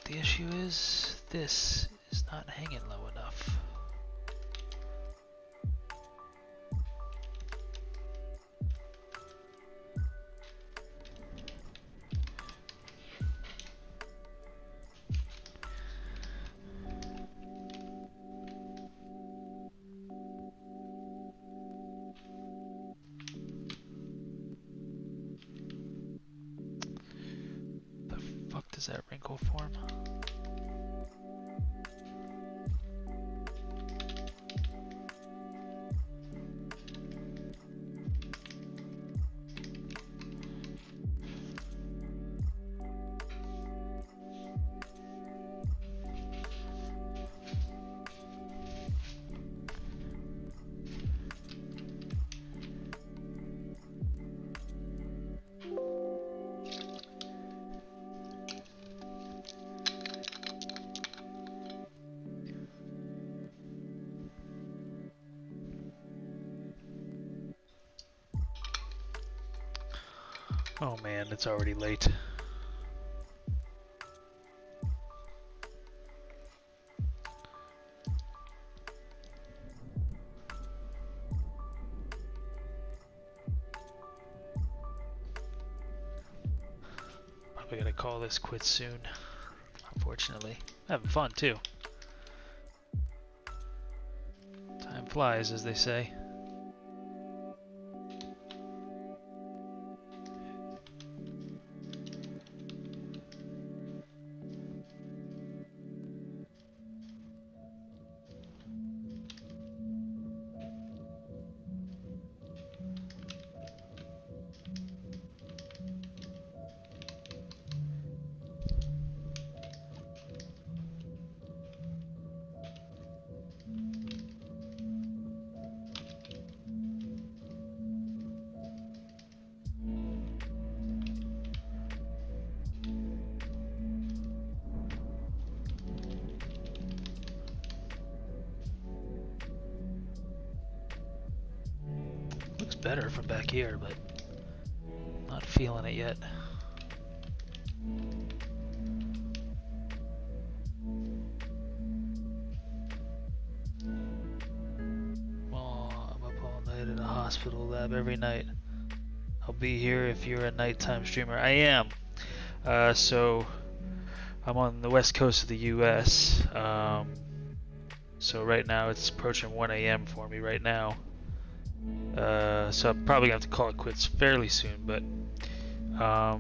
The issue is this is not hanging low enough. The fuck does that wrinkle form? Oh man, it's already late. Probably gotta call this quits soon, unfortunately. Having fun too. Time flies, as they say. Looks better from back here, but not feeling it yet. Well, I'm up all night in a hospital lab every night. I'll be here if you're a nighttime streamer. I am. So I'm on the west coast of the U.S. So right now it's approaching 1 a.m. for me right now. So I'm probably gonna have to call it quits fairly soon. But I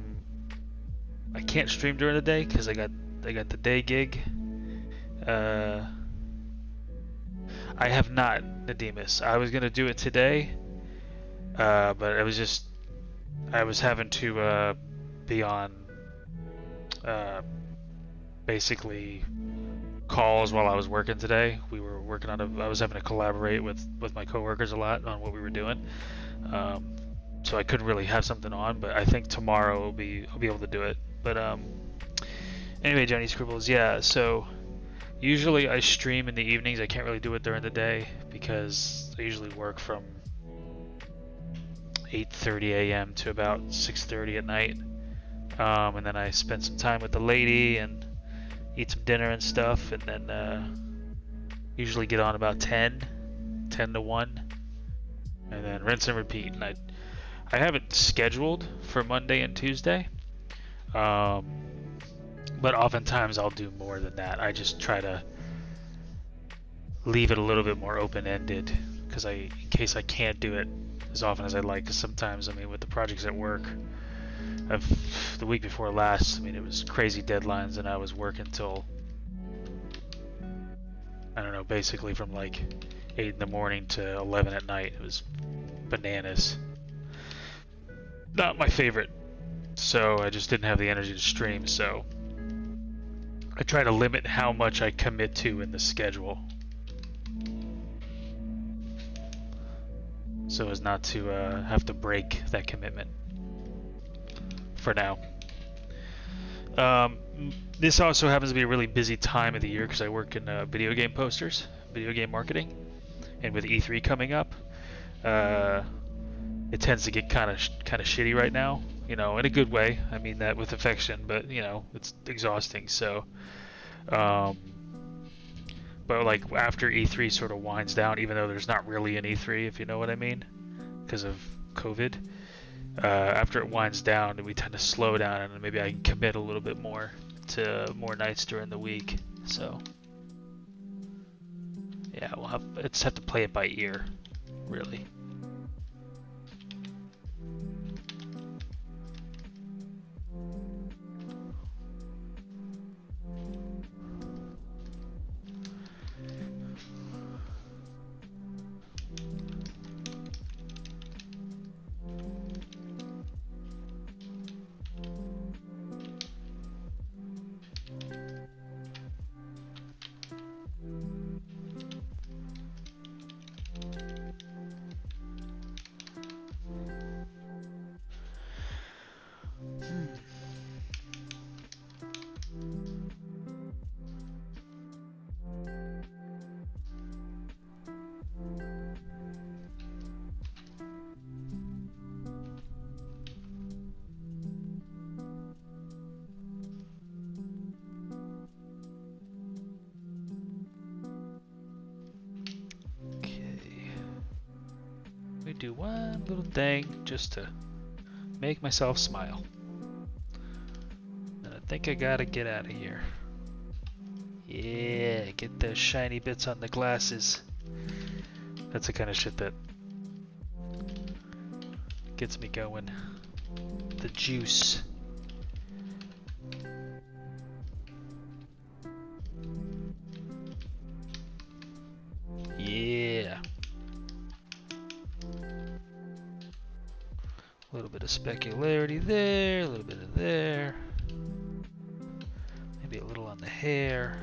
can't stream during the day because I got the day gig. I have not, Nademus. I was gonna do it today, but I was having to be on basically calls while I was working today. We were working on I was having to collaborate with my coworkers a lot on what we were doing. So I couldn't really have something on, but I think tomorrow I'll be able to do it. But anyway, Johnny Scribbles, yeah. So usually I stream in the evenings. I can't really do it during the day because I usually work from 8:30 a.m. to about 6:30 at night, and then I spend some time with the lady and eat some dinner and stuff, and then usually get on about 10 to 1, and then rinse and repeat. And I haven't scheduled for Monday and Tuesday, but oftentimes I'll do more than that. I just try to leave it a little bit more open-ended because in case I can't do it as often as I'd like. Because sometimes, I mean, with the projects at work, the week before last, I mean, it was crazy deadlines, and I was working till, I don't know, basically from like 8 in the morning to 11 at night. It was bananas. Not my favorite, so I just didn't have the energy to stream. So I try to limit how much I commit to in the schedule, so as not to have to break that commitment for now. This also happens to be a really busy time of the year because I work in video game posters, video game marketing, and with E3 coming up, it tends to get kind of shitty right now. You know, in a good way. I mean that with affection, but you know, it's exhausting. So, but like after E3 sort of winds down, even though there's not really an E3, if you know what I mean, because of COVID. After it winds down, we tend to slow down, and maybe I can commit a little bit more to more nights during the week. So, yeah, we'll just have to play it by ear, really. do one little thing just to make myself smile. And I think I gotta get out of here. Yeah, get those shiny bits on the glasses. That's the kind of shit that gets me going. The juice. Yeah. A little bit of specularity there, a little bit of there. Maybe a little on the hair.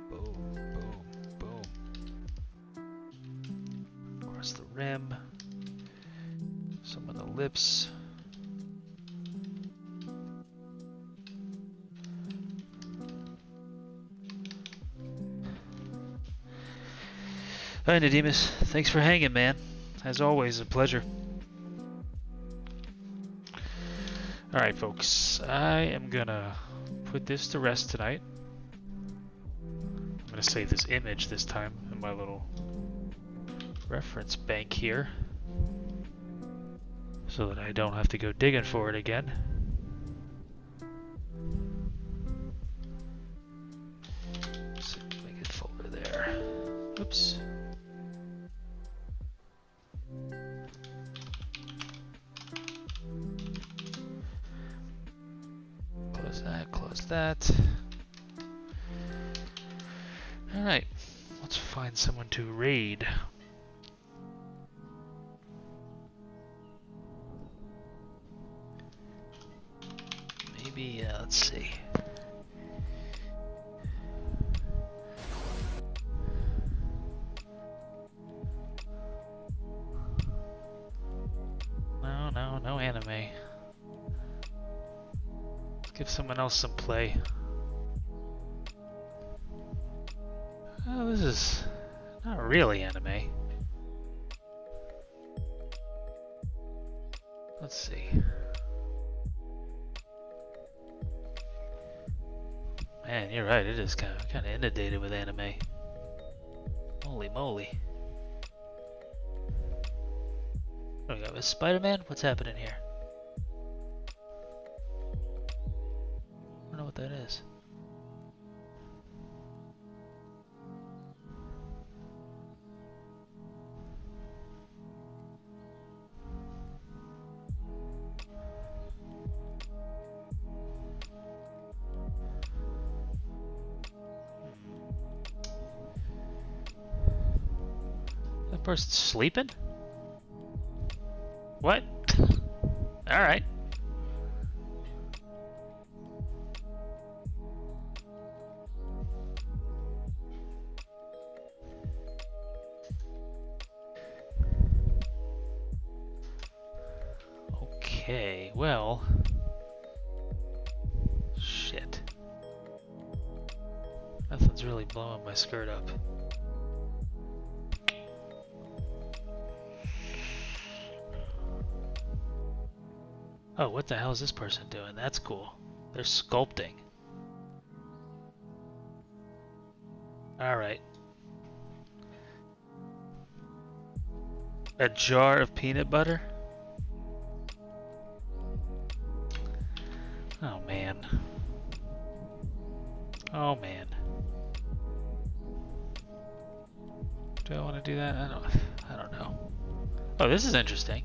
Boom, boom, boom. Across the rim. Some on the lips. Hi, Nadimus. Thanks for hanging, man. As always, a pleasure. Alright, folks. I am gonna put this to rest tonight. I'm gonna save this image this time in my little reference bank here, so that I don't have to go digging for it again. So make a folder there. Oops. Close that. Alright, let's find someone to raid. Maybe, let's see. No anime. Give someone else some play. Oh, this is not really anime. Let's see. Man, you're right. It is kind of inundated with anime. Holy moly! What do we got with Spider-Man? What's happening here? I don't know what that is. That person's sleeping? What? Alright. Okay, well... Shit. Nothing's really blowing my skirt up. Oh, what the hell is this person doing? That's cool. They're sculpting. Alright. A jar of peanut butter? Oh man. Oh man. Do I want to do that? I don't know. Oh, this is interesting.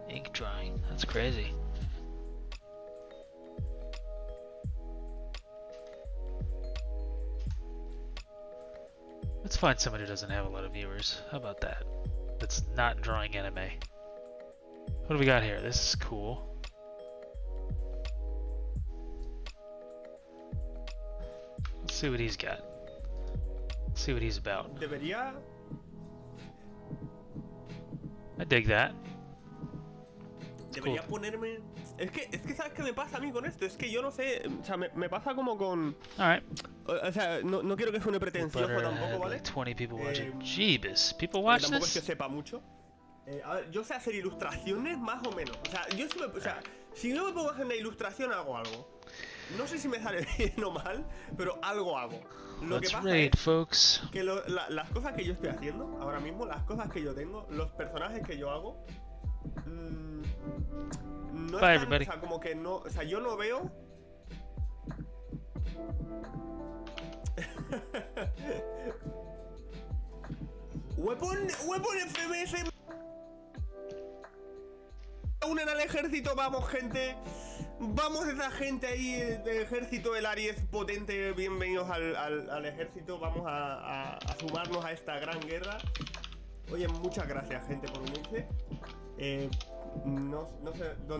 Ink drawing. That's crazy. Let's find somebody who doesn't have a lot of viewers. How about that? That's not drawing anime. What do we got here? This is cool. Let's see what he's got. Let's see what he's about. I dig that. Debería ponerme... Es que ¿sabes qué me pasa a mí con esto? Es que yo no sé... O sea, me pasa como con... Alright. O sea, no quiero que suene pretencioso tampoco, ¿vale? Like 20 people watching. Jeebus. People watch tampoco this? es que sepa mucho. A ver, yo sé hacer ilustraciones más o menos. O sea, yo sí me... O sea, si no me pongo a hacer una ilustración, hago algo. No sé si me sale bien o mal, pero algo hago. Lo que Let's pasa raid, es folks. que las cosas que yo estoy haciendo ahora mismo, las cosas que yo tengo, los personajes que yo hago, no Bye, están, everybody. o sea, como que no, o sea, yo no veo. Weapon FMS. Unen al ejército, vamos gente. Vamos esa gente ahí del ejército del Aries potente. Bienvenidos al ejército. Vamos a sumarnos a esta gran guerra. Oye, muchas gracias gente por unirse. No sé dónde